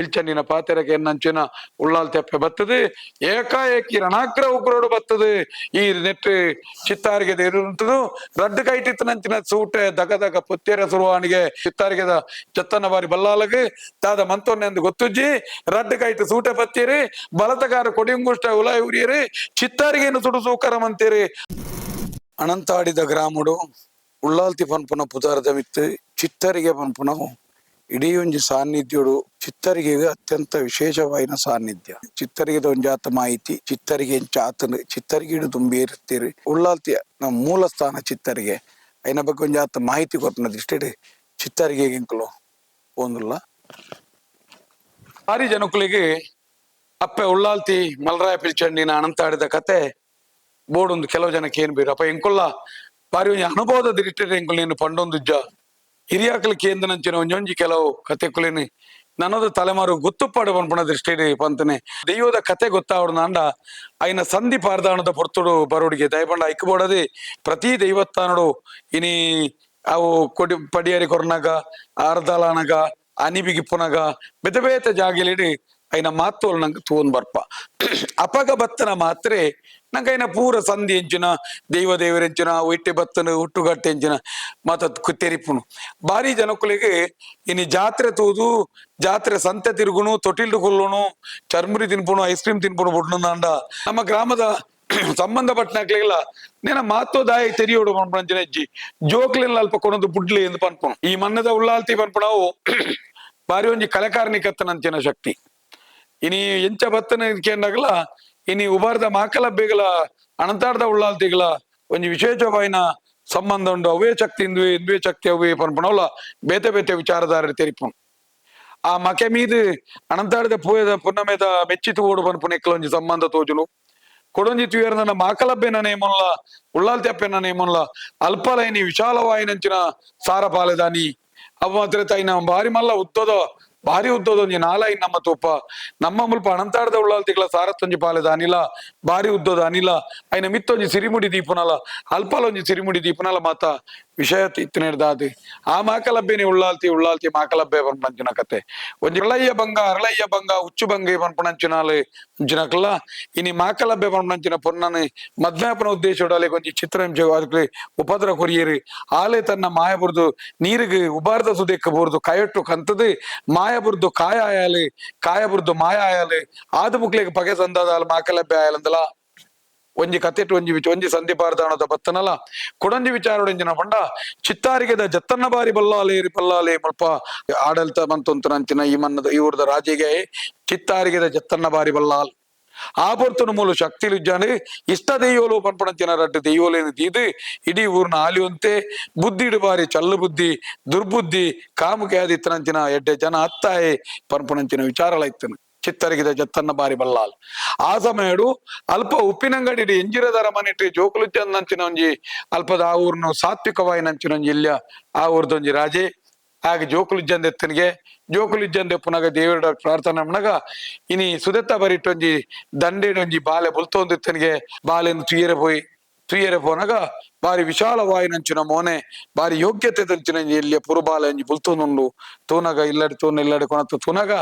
ಇಲ್ಚಂಡಿನ ಪಾತೆರಕ್ಕೆ ನಂಚಿನ ಉಳ್ಳಾಲ್ ತೆಪ್ಪೆ ಬತ್ತದು ಏಕಾಏಕಿ ರಣಾಗ್ರ ಉಗ್ರೋಡು ಬತ್ತದು ಈ ನೆಟ್ಟು ಚಿತ್ತಾರಿಗೆ ಇರುವಂತದು ರಡ್ಡು ಕೈಟಿತ್ತು ನಂಚಿನ ಸೂಟೆ ದಗದಗ ಪುತ್ತೇರ ಸುರುವಾಣಿಗೆ ಚಿತ್ತಾರಿಗೆದ ಜತ್ತನ ಬಾರಿ ಬಲ್ಲಾಲಗೆ ತಾದ ಮಂತೊನ್ನೆ ಎಂದು ಗೊತ್ತುಜ್ಜಿ ರಡ್ಡು ಕೈಟ್ ಸೂಟೆ ಪತ್ತೀರಿ ಬಲತಗಾರ ಕೊಡಿಂಗುಷ್ಟ ಉಲಾಯ ಉರಿಯರಿ ಚಿತ್ತಾರಿಗೆಯನ್ನು ಸುಡು ಸೂಕರ ಮಂತೀರಿ. ಅನಂತಾಡಿದ ಗ್ರಾಮಡು ಉಳ್ಳಾಲ್ತಿ ಪನ್ಪುನ ಪುದಾರದ ಮಿತ್ತು ಚಿತ್ತರಿಗೆ ಪನ್ಪುನ ಇಡೀ ಒಂಜಿ ಸಾನ್ನಿಧ್ಯೋಡು ಚಿತ್ತರಿಗೆ ಅತ್ಯಂತ ವಿಶೇಷವಾಯಿನ ಸಾನ್ನಿಧ್ಯ. ಚಿತ್ತರಿಗೆದ ಒಂಜಾತ ಮಾಹಿತಿ ಚಿತ್ತರಿಗೆ ಎಂಚಾತನು ಚಿತ್ತರಿಗಿಡು ತುಂಬಿ ಇರ್ತೀರಿ ಉಳ್ಳಾಲ್ತಿ ನಮ್ಮ ಮೂಲ ಸ್ಥಾನ ಚಿತ್ತರಿಗೆ ಐನ ಬಗ್ಗೆ ಒಂಜಾತ ಮಾಹಿತಿ ಕೊಟ್ಟನದು ಇಷ್ಟೇ ಚಿತ್ತರಿಗೆ ಎಂಕಲು ಒಂದಿಲ್ಲ ಭಾರಿ ಜನಕುಲಿಗೆ ಅಪ್ಪೆ ಉಳ್ಳಾಲ್ತಿ ಮಲ್ರಾಯ ಪಿಲ್ಚಂಡಿನ ಅನಂತಾಡಿದ ಕತೆ ಬೋಡೊಂದು ಕೆಲವು ಜನಕ್ಕೆ ಏನ್ ಬೇರು ಅಪ್ಪ ಎಂಕೊಲ್ಲ ಬಾರಿ ಒಂಜಿ ಅನುಭವದ ಇಟ್ಟರೆ ಎಂಕುಲ್ ನೀನು ಪಂಡೊಂದುಜ್ಜ ಹಿರಿಯಾಕಲ್ ಕೇಂದ್ರಂಚಿನ ಒಂಜೊಂಜಿ ಕೆಲವು ಕತೆ ಕುಲೇನಿ ನನ್ನದು ತಲೆಮಾರು ಗೊತ್ತುಪಾಡು ಪನ್ಪುಣದ ಇಷ್ಟೇ ಪಂತನೆ ದೈವದ ಕತೆ ಗೊತ್ತಾವಡು ನಾಂಡ ಐನ ಸಂಧಿ ಪಾರ್ದಾಣದ ಪೊರ್ತುಡು ಬರೋಡಿಗೆ ದಯಪಂಡ ಐಕ್ಬೋಡದೆ ಪ್ರತಿ ದೈವತ್ತಾನಡು ಇನಿ ಅವು ಕೊಡಿ ಪಡಿಯರಿ ಕೊರ್ನಾಗ ಅರ್ಧಲಾನಗ ಅನಿಬಿಗಿಪ್ಪುನಗ ಬೇತೆ ಬೇತೆ ಜಾಗಿಲಿಡಿ ಐನ ಮಾತೋಲ್ ನಂಗೆ ತೂನ್ ಬರ್ಪ ಅಪಗ ಬತ್ತನ ಮಾತ್ರೆ ನಂಗೆ ಐನ ಪೂರ ಸಂಧಿ ಎಂಚಿನ ದೈವ ದೇವರೆಂಚಿನ ಒಟ್ಟೆ ಬತ್ತನ ಹುಟ್ಟುಗಟ್ಟೆ ಎಂಚಿನ ಮಾತ ತೆರಿಪುನು ಬಾರಿ ಜನಕ್ಕುಲಿಗೆ ಇನಿ ಜಾತ್ರೆ ತೂದು ಜಾತ್ರೆ ಸಂತೆ ತಿರುಗುನು ತೊಟಿಲ್ಡು ಕೊಲ್ಲುನು ಚರ್ಮುರಿ ತಿನ್ಪುನು ಐಸ್ ಕ್ರೀಮ್ ತಿನ್ಪುನು ಬಿಡ್ನಂದ ನಮ್ಮ ಗ್ರಾಮದ ಸಂಬಂಧಪಟ್ಟನಾಗ್ಲಿಲ್ಲ ನೇನ ಮಾತೋದಾಯ ತೆರಿಯೋಡು ಪನ್ಪಂಚಿನ ಅಜ್ಜಿ ಜೋಕ್ಲೆಲ್ಲ ಅಲ್ಪ ಕೊನೊಂದು ಬುಡ್ಲಿ ಎಂದು ಪನ್ಪುನು ಈ ಮನ್ನದ ಉಳ್ಳಾಲ್ತಿ ಪನ್ಪುಣವು ಬಾರಿ ಒಂಜಿ ಕಲೆಕಾರನಿಕತ್ತನಂಚಿನ ಶಕ್ತಿ ಇನಿ ಎಂಚ ಬತ್ತನ ಕೇಂದಾಗಲ ಇನಿ ಉಬಾರ್ದ ಮಾಕಲಬ್ಬೆಗಳ ಅಣತಾಡ್ದ ಉಳ್ಳಾಲ್ತಿಗಳ ಒಂಜಿ ವಿಶೇಷವಾಯಿನ ಸಂಬಂಧ ಉಂಡು ಅವೇ ಶಕ್ತಿ ಇಂದುವೆ ಶಕ್ತಿ ಅವೇ ಪನ್ಪುಣವಲ್ಲ ಬೇತೆ ಬೇತೆ ವಿಚಾರಧಾರ ತೆರಿಪುನು ಆ ಮಕೆ ಮೀದು ಅಣಂತಾಡಿದ ಪೂಯದ ಪುನ್ನಮೇದ ಮೆಚ್ಚಿತು ಓಡು ಪನ್ಪುನ ಎಕ್ಕಲ ಒಂಜಿ ಸಂಬಂಧ ತೋಜುನು ಕೊಡೊಂಜಿ ತುಯರ್ನ ಮಾಕಲಬ್ಬೆನ ನೇಮಲ್ಲ ಉಳ್ಳಾಲ್ತಿ ಅಪ್ಪೆನ ನೇಮಲ್ಲ ಅಲ್ಪಲೈನಿ ವಿಶಾಲವಾಯಿನಂಚಿನ ಸಾರ ಪಾಲೆದಾನಿ ಅವ ಮಾತ್ರ ತೈನ ಬಾರಿ ಮಲ್ಲ ಉದ್ದದ ಭಾರಿ ಉದ್ದದ ಒಂಜಿ ನಾಲಾಯಿ ನಮ್ಮ ತೂಪ ನಮ್ಮ ಮುಲ್ಪ ಅಣಂತಾಡದ ಉಳ್ಳಾಲ್ತಿಗಳ ಸಾರತ್ತೊಂಜಿ ಪಾಲೆದ ಅನಿಲ ಬಾರಿ ಉದ್ದದ ಅನಿಲ ಐನ ಮಿತ್ತೊಂಜಿ ಸಿರಿಮುಡಿ ದೀಪನಲ ಅಲ್ಪಲೊಂಜಿ ಸಿರಿಮುಡಿ ದೀಪನಲ ಮಾತ ವಿಷಯ ಇತ್ತಿನೇರ್ದಾದು ಆ ಮಾಕಲಬ್ಬೆನೆ ಉಳ್ಳಾಲ್ತಿ ಮಾಕಲಬ್ಬೆ ಪನ್ಪಂಚಿನ ಕತೆ ಒಂಜಿ ಅರಳಯ್ಯ ಬಂಗ ಉಚ್ಚು ಬಂಗೆ ಪನ್ಪಣಂಚಿನಾಲೆ ಅಂಚಿನಕಲ್ಲ ಇನಿ ಮಾಕಲಬ್ಬೆ ಪನ್ಪಂಚಿನ ಪೊನ್ನನೆ ಮದ್ಮ್ಯಾಪನ ಉದ್ದೇಶ ಒಂಜಿ ಚಿತ್ರಹಿಂಸೆ ಅದಕ್ಕೆ ಉಪದ್ರ ಕೊರಿಯರು ಆಲೆ ತನ್ನ ಮಾಯ ಬುರ್ದು ನೀರಿಗೆ ಉಬಾರ್ದ ಸುದೇಕ್ಕ ಬೋರ್ದು ಕಯಟ್ಟು ಕಂತದು ಮಾಯ ಬುರ್ದು ಕಾಯ ಆಯಾಲೆ ಕಾಯ ಬುರ್ದು ಮಾಯ ಆಯಾಲೆ ಆದು ಮುಕ್ಲಿಗೆ ಪಗೆ ಸಂದಾದ ಮಾಕಲಬ್ಬೆ ಆಯಾಲಂದಲ ಒಂಜಿ ಕತೆಟ್ಟು ಒಂಜಿ ಸಂಧಿ ಪಾರ್ದಾಣದ ಬತ್ತನಲ್ಲ ಕೊಡೊಂಜಿ ವಿಚಾರೊಂಜಿನ ಪಂಡ ಚಿತ್ತಾರಿಗೆದ ಜತ್ತನ್ನ ಬಾರಿ ಬಲ್ಲಾಲೆ ಮಲ್ಪ ಆಡಳಿತ ಮಂತೊಂತನಂಚಿನ ಈ ಮನ್ನದ ಇವ್ರದ ರಾಜಿಗೆ ಚಿತ್ತಾರಿಗೆದ ಜತ್ತನ್ನ ಬಾರಿ ಬಲ್ಲಾಲ್ ಆ ಪೊರ್ತುನ ಮೂಲ ಶಕ್ತಿ ಉಜ್ಜಾನೆ ಇಷ್ಟ ದೆಯ್ಯೋಲು ಪನ್ಪಣಂಚಿನ ರಡ್ಡು ದೆಯ್ಯೋಲೇನು ತೀದು ಇಡೀ ಊರ್ನ ಆಲಿಯುವಂತೆ ಬುದ್ಧಿಡು ಬಾರಿ ಚಲ್ಲು ಬುದ್ಧಿ ದುರ್ಬುದ್ಧಿ ಕಾಮುಕೆ ಆದಿತ್ತನಂಚಿನ ಎಡ್ಡೆ ಜನ ಹತ್ತಾಯೆ ಪನ್ಪಣಂಚಿನ ವಿಚಾರಲ ಇತ್ತನು ಚಿತ್ತರಿಗಿದ ಜತ್ತನ್ನ ಬಾರಿ ಬಲ್ಲಾಲ್ ಆ ಸಮಯಡು ಅಲ್ಪ ಉಪ್ಪಿನಂಗಡಿ ಎಂಜಿರದರ ಮನೆಟ್ಟಿ ಜೋಕುಲುಜ್ಜನ್ ನಂಚಿನ ಒಂಜಿ ಅಲ್ಪದ ಆ ಊರ್ನು ಸಾತ್ವಿಕವಾಯಿ ನಂಚಿನ ಒಂಜಿ ಇಲ್ಯ ಆ ಊರ್ದೊಂಜಿ ರಾಜೆ ಹಾಗೆ ಜೋಕುಲುಜ್ಜಂದ ಎತ್ತನಿಗೆ ಜೋಕುಲುಜ್ಜಂದೆ ಪುನಗ ದೇವರ ಪ್ರಾರ್ಥನೆ ಮನಗ ಇನಿ ಸುದತ್ತ ಬರಿಟ್ಟೊಂಜಿ ದಂಡೇನೊಂಜಿ ಬಾಲೆ ಬುಲ್ತೊಂದು ಎತ್ತನಿಗೆ ಬಾಲೆನು ತುಯ್ಯರೆ ಪೋನಗ ಬಾರಿ ವಿಶಾಲವಾಯಿನಂಚಿನ ಮೋನೆ ಬಾರಿ ಯೋಗ್ಯತೆ ದಂಚಿನ ಎಲ್ಲಿಯ ಪುರುಬಾಲ ಎಂಜಿ ಬುಲ್ತುನುಂಡು ತೂನಗ ಇಲ್ಲಡಿ ಕೊನತ್ತು ತುನಗ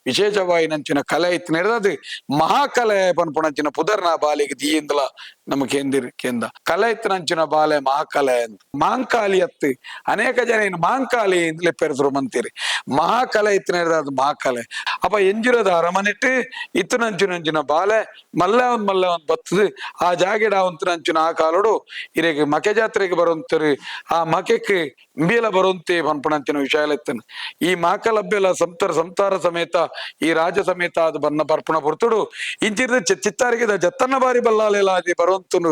ವಿಶೇಷವಾಯಿನಂಚಿನ ಕಲೆ ಇತ್ತು ನಡೆದದು ಮಹಾಕಲೆ ಪನ್ಪುಣಂಚಿನ ಪುದರ್ನ ಬಾಲೆಗೆ ದೀಯಿಂದಲ ನಮಗೆ ಕೇಂದ ಕಲೆ ಇತ್ತನಂಚಿನ ಬಾಲೆ ಮಹಾಕಲೆ ಅಂತ ಮಾಂಕಾಲಿ ಅತ್ತು ಅನೇಕ ಜನ ಇನ್ನು ಮಾಂಕಾಲಿ ಇಂದಲೇ ಪೆರೆದ್ರು ಮಂತೀರಿ ಮಹಾಕಲೆ ಇತ್ತು ನಡೆದ ಮಹಾಕಲೆ ಅಪ್ಪ ಎಂಜಿರದ ಅರಮನೆಟ್ಟು ಇತ್ತನಂಚಿನಂಚಿನ ಬಾಲೆ ಮಲ್ಲೆ ಒಂದ್ ಬತ್ತದು ಆ ಜಾಗೆಡ ಅಂಚಿನ ಆ ಕಾಲೋಡು ಇರೆಗೆ ಮಕೆ ಜಾತ್ರೆಗೆ ಬರುವಂತರು ಆ ಮಕೆಕ್ಕೆ ಇಂಬಿಯಲ ಬರುವಂತೆ ಪನ್ಪಣಂಚಿನ ವಿಷಯ ಇತ್ತನು ಈ ಮಾಕಲಬ್ಬೆಲ ಸಂತಾರ ಸಮೇತ ಈ ರಾಜ ಸಮೇತ ಅದು ಬನ್ನ ಪರ್ಪಣ ಪೊರ್ತುಡು ಇಂಚಿರ್ದ ಚಿತ್ತಾರಿಗೆದ ಜತ್ತನ್ನ ಬಾರಿ ಬಲ್ಲಾಲೆಲ್ಲ ಅದೇ ಬರುವಂತನು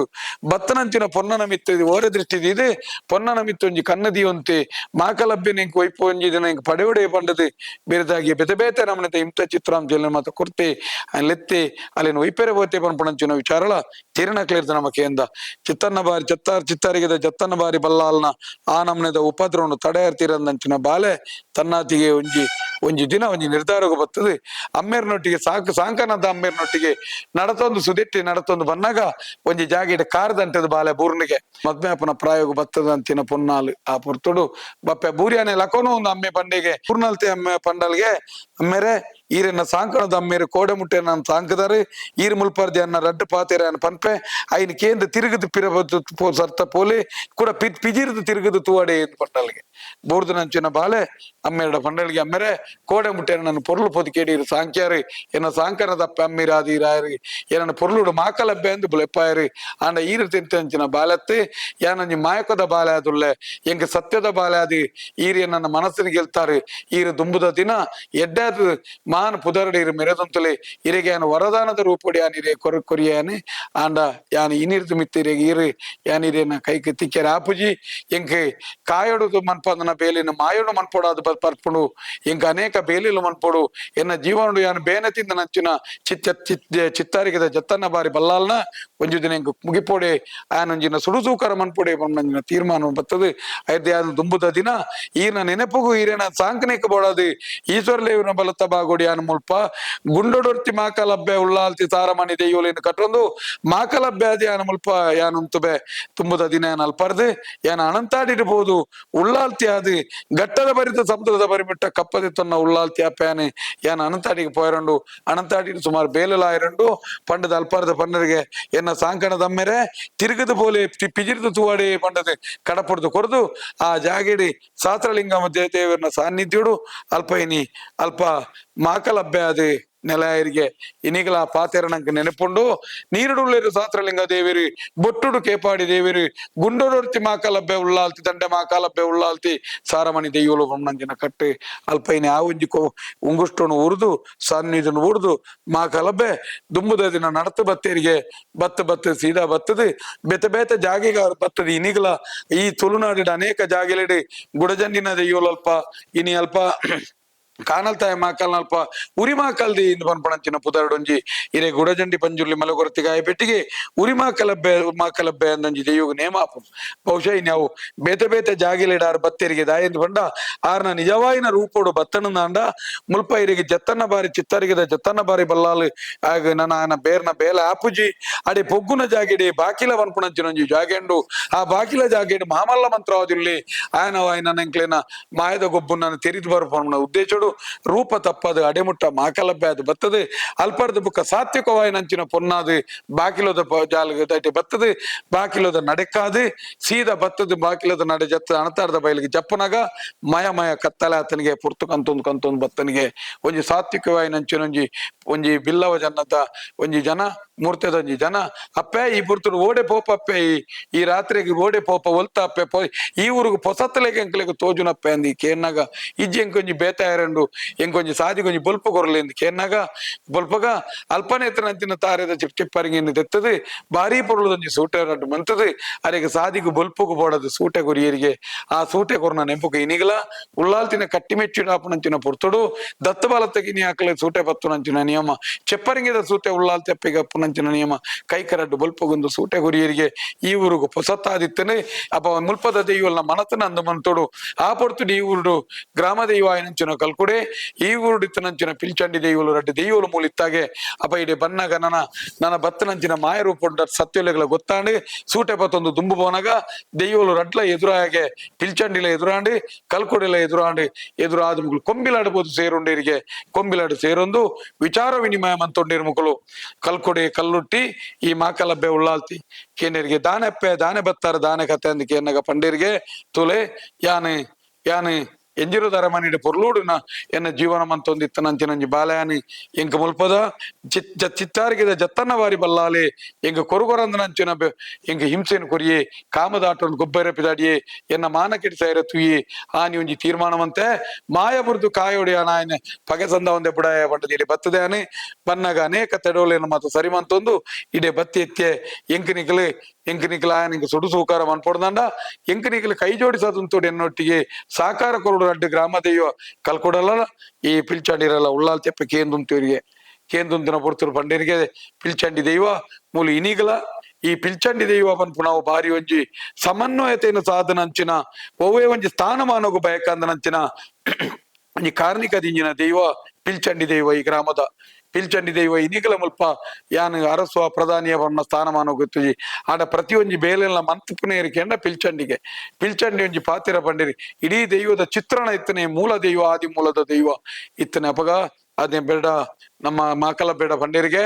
ಬತ್ತನಂಚಿನ ಪೊನ್ನನ ಮಿತ್ತ ಓರೆ ದೃಷ್ಟಿ ಇದೆ ಪೊನ್ನನ ಮಿತ್ತ ಒಂಜಿ ಕನ್ನದಿಯಂತೆ ಮಾಕಲಬ್ಬೆನ ಇಂಕ್ ವೈಪು ಒಂಜಿ ದಿನ ಇಂಕ್ ಪಡೆವಡೆ ಪಂಡದು ಬೇರೆದಾಗಿ ಬೇತೆ ಬೇತೆ ನಮ್ಮನೆ ಇಂಥ ಚಿತ್ರಾಂಶ ಮಾತ ಕೊರ್ತೆ ಅಲ್ಲೆತ್ತೆ ಅಲ್ಲಿನ ವೈಪೇರೆ ಹೋತೆ ಪನ್ಪಣಂಚಿನ ವಿಚಾರಲ ತೀರ್ಣಕ್ಲಿರ್ತ ನಮಕೆಯಿಂದ ಚಿತ್ತಾರಿಗೆದ ಜತ್ತನ್ನ ಬಾರಿ ಬಲ್ಲಾಲ್ನ ಆ ನಮ್ನೆದ ಉಪದ್ರವನು ತಡೆಯರ್ತಿರಂದಂಚಿನ ಬಾಲೆ ತನ್ನಾತಿಗೆ ಒಂಜಿ ದಿನ ಒಂಜಿ ನಿರ್ಧಾರಕ್ಕೆ ಬರ್ತದೆ ಅಮ್ಮೇರ್ನೊಟ್ಟಿಗೆ ಸಾಂಕನದ ಅಮ್ಮೇರ್ನೊಟ್ಟಿಗೆ ನಡತೊಂದು ಬನ್ನಾಗ ಒಂಜಿ ಜಾಗಿಡ ಕಾರ್ದಂಟದ ಬಾಲೆ ಬೂರ್ನಿಗೆ ಮದ್ಮ್ಯಾಪನ ಪ್ರಾಯೋಗ ಬತ್ತದಂತಿನ ಪೊನ್ನಾಲು ಆ ಪುರ್ತುಡು ಬಪ್ಪೆ ಬೂರಿಯಾನೆ ಲಕೋನು ಒಂದು ಅಮ್ಮೆ ಪಂಡೆಗೆ ಪೂರ್ಣಲ್ತೆ ಅಮ್ಮೆ ಪಂಡಲ್ಗೆ ಅಮ್ಮೆರೆ ಈರನ್ನ ಸಾಂಕಣದ ಅಮ್ಮೇರು ಕೋಡೆ ಮುಟ್ಟೆ ನಾನು ಸಾಂಕದಾರು ಈರು ಮುಲ್ಪಾರ್ದಿ ಅನ್ನ ರಡ್ಡು ಪಾತೆರ ಅನ್ನ ಪನ್ಪೆ ಐನ್ ಕೇಂದ್ರ ತಿರುಗದು ಪಿರಬದು ಸರ್ತ ಪೋಲೆ ಕೂಡ ಪಿಜಿರ್ದು ತಿರುಗದು ತೂವಡೆ ಪಂಡಲ್ಗೆ ಬೋರ್ದು ನಂಚಿನ ಬಾಲೆ ಅಮ್ಮೆರಡ ಪಂಡಲ್ಗೆ ಅಮ್ಮೆರೆ ಕೋಡೆ ಮುಟ್ಟೆ ನನ್ನ ಪೊರ್ಲು ಪೊದಿ ಕೇಡಿರು ಸಾಂಕ್ಯಾರು ಎನ್ನ ಸಾಂಕನದ ಅಪ್ಪ ಅಮ್ಮಿರಾದಿ ರಾಯರು ಏನನ್ನ ಪೊರ್ಲುಡು ಮಾಕಲಬ್ಬೆ ಅಂದು ಬುಲೆಪ್ಪಾಯರು ಆಂಡ ಈರು ತಿಂತಂಚಿನ ಬಾಲತ್ತು ಯಾನಂಜಿ ಮಾಯಕದ ಬಾಲೆ ಆದುಲ್ಲೆ ಎಂಗೆ ಸತ್ಯದ ಬಾಲೆ ಆದಿ ಈರು ನನ್ನ ಮನಸ್ಸಿನ ಗೆಲ್ತಾರೆ ಈರು ದುಂಬುದ ದಿನ ಎಡ್ಡಾದ ಮಾನ್ ಪುದರಡೀರು ಮೆರೆದಂತುಲೆ ಇರೆಗೆ ಯಾನು ವರದಾನದ ರೂಪಡಿ ಯಾನಿರೆ ಕೊರಿಯಾನೆ ಆಂಡ ಯಾನು ಇನಿರ್ದು ಮಿತ್ತಿರೆ ಈರು ಯಾನಿರೇನ ಕೈಗೆ ತಿಕ್ಕೆರೆ ಆಪುಜಿ ಎಂಗೆ ಕಾಯೊಡುದು ಮನ್ಪಂದನ ಬೇಲಿನ ಮಾಯೋಡು ಮನ್ಪೊಡಾದು ಪರ್ಪುಡು ಎಂಗೆ ಅನೇಕ ಬೇಲಿಲು ಮನ್ಪೊಡು ಎನ್ನ ಜೀವನುಡು ಯಾನು ಬೇನೆ ತಿಂದ ನಂಚಿನ ಚಿತ್ತಾರಿಗದ ಜತ್ತನ್ನ ಬಾರಿ ಬಲ್ಲಾಲ್ನ ಒಂಜು ದಿನ ಎಂಗೆ ಮುಗಿಪೋಡೆ ಆನಂಜಿನ ಸುಡುಸೂಕರ ಮನ್ಪೊಡೆ ನಂಜಿನ ತೀರ್ಮಾನ ಬರ್ತದೆ ಐದು ಯಾನು ದುಂಬುದ ದಿನ ಈರ್ನ ನೆನಪುಗು ಈರೇನ ಸಾಂಕನಿಕ ಬೋಡದು ಈಶ್ವರಲೇವಿನ ಬಲತ ಬಾಗೋಡಿ ಯಾನು ಮುಲ್ಪ ಗುಂಡೊಡೊರ್ತಿ ಮಾಕಲಬ್ಬೆ ಉಳ್ಳಾಲ್ತಿ ತಾರಮಣಿ ದೆಯ್ಯೋಲೇನು ಕಟ್ಟೊಂದು ಮಾಕಲಬ್ಬೆ ಆದಿ ಯಾನು ಮುಲ್ಪ ಯಾನು ಉಂತುಬೆ ತುಂಬುದ ದಿನ ಯಾನು ಅಲ್ಪರ್ದು ಯಾನು ಅನಂತಾಡಿರ್ಬೋದು ಉಳ್ಳಾಲ್ತಿ ಆದಿ ಗಟ್ಟದ ಬರಿತ ಸಮುದ್ರದ ಬರಿಮಿಟ್ಟ ಕಪ್ಪದಿ ತೊನ್ನ ಉಳ್ಳಾಲ್ತಿ ಅಪ್ಪಯಾನೆ ಯಾನು ಅನಂತಾಡಿಗೆ ಪೋಯರಂಡು ಅನಂತಾಡಿ ಸುಮಾರು ಬೇಲಲಾಯರಂಡು ಪಂಡದ ಅಲ್ಪರ್ದ ಪನ್ನರಿಗೆ ಎನ್ನ ಸಾಂಕಣದ ಅಮ್ಮೆರೆ ತಿರುಗದು ಬೋಲೆ ಪಿಜಿರ್ದು ತೂವಾಡೆ ಪಂಡದು ಕಡಪುಡ್ದು ಕೊರದು ಆ ಜಾಗೇಡಿ ಶಾಸ್ತ್ರಲಿಂಗ ದೇವರನ್ನ ಸಾನ್ನಿಧ್ಯುಡು ಅಲ್ಪ ಇನಿ ಅಲ್ಪ ಮಾಕಲಬ್ಬೆ ಅದು ನೆಲಾಯರಿಗೆ ಇನಿಗಲ ಪಾತೆರನಂಕ ನೆನಪುಂಡು ನೀರುಡುಳ್ಳೇರು ಶಾಸ್ತ್ರಲಿಂಗ ದೇವಿರಿ ಬೊಟ್ಟುಡು ಕೇಪಾಡಿ ದೇವಿರಿ ಗುಂಡೊಡೊರ್ತಿ ಮಾಕಲಬ್ಬೆ ಉಳ್ಳಾಲ್ತಿ ದಂಡೆ ಮಾಕಲಬ್ಬೆ ಉಳ್ಳಾಲ್ತಿ ಸಾರಮಣಿ ದೆಯ್ಯೋಲು ನಂಜಿನ ಕಟ್ಟು ಅಲ್ಪ ಇನಿ ಆ ಉಂಜಿಕೋ ಉಂಗುಷ್ಟುನು ಉರ್ದು ಸನ್ನಿಧನು ಉರ್ದು ಮಾಕಲಬ್ಬೆ ದುಂಬುದ ದಿನ ನಡತು ಬತ್ತೇರಿಗೆ ಬತ್ತ ಸೀದಾ ಬತ್ತದು ಬೇತೆ ಜಾಗಿಗ ಬತ್ತದ ಇನಿಗಲ ಈ ತುಳುನಾಡಿನ ಅನೇಕ ಜಾಗಿಲಿಡಿ ಗುಡಜಂಡಿನ ದೆಯ್ಯೋಲು ಅಲ್ಪ ಇನಿ ಅಲ್ಪ ಕಾನಲ್ತಾಯ ಮಾಕಲ್ ಅಲ್ಪ ಉರಿ ಮಾಕಲ್ದಿ ಇಂದು ಪನ್ಪಣಂಚಿನ ಪುದರಡೊಂಜಿ ಇರೆ ಗುಡಜಂಡಿ ಪಂಜುರ್ಲಿ ಮಲಗೊರತಿ ಗಾಯ ಪೆಟ್ಟಿಗೆ ಉರಿ ಮಾಕಲಬ್ಬೆ ಅಂದಂಜಿ ದೆಯ್ಯೋಗ ನೇಮಾಪು ಬಹುಶಃ ನಾವು ಬೇತೆ ಜಾಗಿಲಿಡಾರು ಬತ್ತೇರಿಗೆ ದಾಯಂದು ಬಂಡ ಆರ್ನ ನಿಜವಾಯಿನ ರೂಪೋಡು ಬತ್ತನಂದಾಂಡ ಮುಲ್ಪ ಇರಿಗೆ ಜತ್ತನ್ನ ಬಾರಿ ಚಿತ್ತರಿಗದ ಜತ್ತನ್ನ ಬಾರಿ ಬಲ್ಲಾಲು ಆಗ ನನ್ನ ಬೇರ್ನ ಬೇಲ ಆಪುಜಿ ಅಡೆ ಪೊಗ್ಗುನ ಜಾಗಿಡಿ ಬಾಕಿಲ ಪನ್ಪಣಂಚಿನೊಂಜಿ ಜಾಗೆಂಡು ಆ ಬಾಕಿಲ ಜಾಗೆಡು ಮಾಮಲ್ಲ ಮಂತ್ರವಾದಿರ್ಲಿ ಆಯನ ಎಂಕ್ಲೇನ ಮಾಯದ ಗೊಬ್ಬು ನಾನು ತೆರಿದು ಬರ್ಪಣ ಉದ್ದೇಶ ರೂಪ ತಪ್ಪದು ಅಡೆಮುಟ್ಟ ಮಾಕಲಬ್ಬೆ ಅದು ಬತ್ತದು ಅಲ್ಪರ್ದ ಬುಕ್ಕ ಸಾತ್ವಿಕವಾಯಿ ನಂಚಿನ ಪೊನ್ನಾದು ಬಾಕಿಲೋದ ಜಾಲಗದೈಟೆ ಬತ್ತದು ಬಾಕಿಲೋದ ನಡೆಕಾದು ಸೀದಾ ಬತ್ತದು ಬಾಕಿಲೋದ ನಡೆ ಜತ್ತ ಅಣತಾರ್ದ ಬಯಲಿಗೆ ಜಪ್ಪನಾಗ ಮಯ ಕತ್ತಲೆ ಆತನಿಗೆ ಪುರ್ತು ಕಂತೊಂದು ಬತ್ತನಿಗೆ ಒಂಜಿ ಸಾತ್ವಿಕವಾಯಿ ನಂಚಿನೊಂಜಿ ಒಂಜಿ ಬಿಲ್ಲವ ಜನ್ನದ ಒಂಜಿ ಜನ ಮೂರ್ತೆದೊಂಜಿ ಜನ ಅಪ್ಪೆ ಈ ಪುರ್ತರು ಓಡೆ ಪೋಪ ಅಪ್ಪೆ ಈ ರಾತ್ರಿಗೆ ಓಡೆ ಪೋಪ ಒಲ್ತ ಅಪ್ಪೆ ಈ ಊರಿಗೆ ಪೊಸತ್ತಲೆಗೆ ಎಂಕ್ಲೆಗೆ ತೋಜುನಪ್ಪೆ ಅಂದಿ ಕೇನ್ನಾಗ ಇಜ್ಜಿ ಎಂಕೊಂಜಿ ಬೇತಾಯರಂಡು ಎಂಕೊಂಜಿ ಸಾದಿಗೊಂಜಿ ಬೊಲ್ಪ ಕೊರಲಿ ಎಂದು ಕೇನ್ನಾಗ ಬೊಲ್ಪಗ ಅಲ್ಪನೇತ್ರ ನಂಚಿನ ತಾರೆದ ಚಿಪ್ಪರಿಂಗಿನ ತೆತ್ತದು ಬಾರಿ ಪೊರುಳದೊಂಜಿ ಸೂಟೆ ರಡ್ಡು ಮಂತದು ಅರೆಗೆ ಸಾದಿಗು ಬೊಲ್ಪುಗು ಬೋಡದು ಸೂಟೆ ಕೊರಿಯರಿಗೆ ಆ ಸೂಟೆ ಕೊರನ ನೆಂಪುಗ ಇನಿಗಲ ಉಳ್ಳಾಲ್ತಿನ ಕಟ್ಟಿ ಮೆಚ್ಚಿಡಾಪು ನಂಚಿನ ಪುರ್ತುಡು ದತ್ತ ಬಾಲತ್ತಗಿನಿ ಹಾಕಲೆ ಸೂಟೆ ಪತ್ತು ನಂಚಿನ ನಿಯಮ ಚೆಪ್ಪರಿಂಗಿದ ಸೂಟೆ ಉಳ್ಳಾಲ್ತಿ ಅಪ್ಪಿಗೆ ಅಪ್ಪು ನಂಚಿನ ನಿಯಮ ಕೈಕರಡ್ಡು ಬೊಲ್ಪಗೊಂದು ಸೂಟೆ ಗುರಿಯರಿಗೆ ಈ ಊರುಗು ಪೊಸತ್ತಾದಿತ್ತನೆ ಅಪ್ಪ ಮುಲ್ಪದ ದೆಯ್ಯೋಲ್ನ ಮನತನ ಅಂದು ಮಂತೋಡು ಆ ಪೊರ್ತುಡು ಈ ಊರುಡು ಗ್ರಾಮ ದೈವಾಯ ನಂಚಿನ ಕಲ್ಕುಡೆ ಈ ಊರುಡಿತ್ತು ನಂಚಿನ ಪಿಲ್ಚಂಡಿ ದೆಯ್ಯೋಲು ರಡ್ಡು ದೆಯ್ಯೋಲು ಮೂಲಿತ್ತಾಗೆ ಅಪ್ಪ ಇಡೆ ಬನ್ನಗ ನನ್ನ ಬತ್ತ ನಂಚಿನ ಮಾಯ ರೂಪುಂಡ ಸತ್ಯಲೆಗಳ ಗೊತ್ತಾಂಡು ಸೂಟೆ ಪತ್ತೊಂದು ದುಂಬು ಬೋನಗ ದೆಯ್ಯೋಲು ರಡ್ಲ ಎದುರಾಗೆ ಪಿಲ್ಚಂಡಿಲ ಎದುರಾಂಡು ಕಲ್ಕುಡೆಲ ಎದುರಾದ ಮುಗಳು ಕೊಂಬಿಲಾಡ್ಬೋದು ಸೇರುಂಡೇರಿಗೆ ಕೊಂಬಿಲಾಡು ಸೇರೊಂದು ವಿಚಾರ ವಿನಿಮಯ ಮಂತೊಂಡೇರು ಮುಕುಲು ಕಲ್ಕೊಡೆ ಕಲ್ಲುಟ್ಟಿ ಈ ಮಾಕಲಬ್ಬೆ ಉಳ್ಳಾಲ್ತಿ ಕೇನರಿಗೆ ದಾನೆ ಬತ್ತಾರ ದಾನೆ ಕತೆ ಅಂದ ಕೇನಗ ಪಂಡೇರಿಗೆ ತುಲೆ ಯಾನೆ ಎಂಜಿರುದಾರ ಮನಿಡೆ ಪೊರ್ಲೂಡಿನ ಎನ್ನ ಜೀವನ ಮಂತೊಂದಿತ್ತ ನಂಚಿನಂಜಿ ಬಾಲಯಾನಿ ಎಂಕ ಮುಲ್ಪದ ಚಿತ್ತಾರಿಗಿದ ಜತ್ತನ್ನ ಬಾರಿ ಬಲ್ಲಾಲೆ ಎಂಕ ಕೊರುಗೊರಂದ ನಂಚಿನ ಎಂಕ ಹಿಂಸೆನ ಕೊರಿಯೇ ಕಾಮದಾಟೊಂದು ಗೊಬ್ಬರಪಿದಾಡಿಯೇ ಎನ್ನ ಮಾನ ಕೆಟ್ಟ ಸೈರ ತುಯಿ ಆನಿ ಒಂಜಿ ತೀರ್ಮಾನವಂತೆ ಮಾಯ ಬುರ್ದು ಕಾಯೋಡಿ ಆಯನ ಪಗೆ ಸಂದ ಒಂದೇ ಬುಡಾಯ ಬಂಡದಿರಿ ಬತ್ತದೆ ಆನೆ ಬನ್ನಗ ಅನೇಕ ತೆಡೋಲೇನು ಮತ್ತು ಸರಿಮಂತೊಂದು ಇಡೆ ಬತ್ತಿ ಎತ್ತೆ ಎಂಕನಿಕಲ ಆಯನಿಗೆ ಸುಡು ಸೂಕಾರ ಮನ್ಪೊಡ್ದಂಡ ಎಂಕನಿಕಲು ಕೈ ಜೋಡಿಸದಂತೋಡು ಎನ್ನೊಟ್ಟಿಗೆ ಸಾಕಾರ ಕೊರಡು ಅಡ್ಡು ಗ್ರಾಮ ದೈವ ಕಲ್ಕೊಡಲ್ಲ ಈ ಪಿಲ್ಚಂಡಿರಲ್ಲ ಉಳ್ಳಾಲ್ತೆಪ್ಪ ಕೇಂದುಂತಿನ ಪುರ್ತರು ಪಂಡೇರಿಗೆ ಪಿಲ್ಚಂಡಿ ದೈವ ಮೂಲ ಇನಿಗಲ ಈ ಪಿಲ್ಚಂಡಿ ದೈವ ಪನ್ಪು ನಾವು ಬಾರಿ ಒಂಜಿ ಸಮನ್ವಯತೆಯನ್ನು ಸಾಧನಂಚಿನ ಒವ್ವೇ ಒಂಜಿ ಸ್ಥಾನಮಾನಗು ಬಯಕಂದನಂಚಿನ ಒಂಜಿ ಕಾರ್ಣಿಕ ದಿಂಜಿನ ದೈವ ಪಿಲ್ಚಂಡಿ ದೈವ ಈ ಗ್ರಾಮದ ಪಿಲ್ಚಂಡಿ ದೈವ ಇನಿಗಲ ಮುಲ್ಪ ಯಾನ್ ಅರಸುವ ಪ್ರಧಾನಿಯ ಬಣ್ಣ ಸ್ಥಾನಮಾನ ಗೊತ್ತುಜಿ ಆಡ ಪ್ರತಿಯೊಂಜಿ ಬೇಲೆಲ್ಲ ಮಂತಪುನೇ ಇರಿಕೆಂಡ ಪಿಲ್ಚಂಡಿ ಒಂಜಿ ಪಾತಿರ ಪಂಡಿರಿ ಇಡೀ ದೈವದ ಚಿತ್ರಣ ಇತ್ತನೆ ಮೂಲ ದೈವ ಆದಿ ಮೂಲದ ದೈವ ಇತ್ತನೆ ಅಪಗ ಅದೇ ಬೇಡ ನಮ್ಮ ಮಾಕಲ ಬೇಡ ಬಂಡೇರಿಗೆ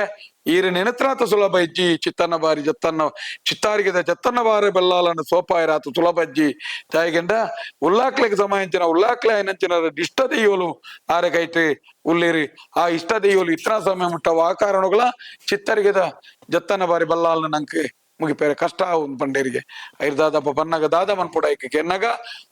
ಈರು ನೆನತ್ರಾತ ಸುಲಭ ಇಜ್ಜಿ ಚಿತ್ತನ್ನ ಬಾರಿ ಜತ್ತನ್ನ ಚಿತ್ತಾರಿಗಿದ ಜತ್ತನ್ನ ಬಾರಿ ಬೆಲ್ಲಾಲನ್ನು ಸೋಪಾಯಿರಾತು ಸುಲಭ ಅಜ್ಜಿ ಚಾಯ್ಗೆಂಡ ಉಲ್ಲಾಕ್ಲೆಗೆ ಸಂಬಂಧಿಂచిన ಉಲ್ಲಾಕ್ಲೆ అయినంచిన ಇಷ್ಟ ದೆಯ್ಯೋಲು ಆರೆ ಕೈಟ್ ಉಲ್ಲಿರಿ ಆ ಇಷ್ಟ ದೆಯ್ಯೋಲು ಇತ್ರ ಸಮಯ ಮುಟ್ಟ ಆ ಕಾರಣಗಳ ಚಿತ್ತರಿಗಿದ ಜತ್ತನ್ನ ಬಾರಿ ಬಲ್ಲಾಲನ್ನು ನಂಗೆ ಮುಗಿಪೇರೆ ಕಷ್ಟ ಪಂಡೇರಿಗೆ ಐರ್ ದಾದಪ್ಪ ಪನ್ನಗ ದಾದ ಮನ್ಪುಡಾಯ್ಕೆ ಕೆನ್ನಗ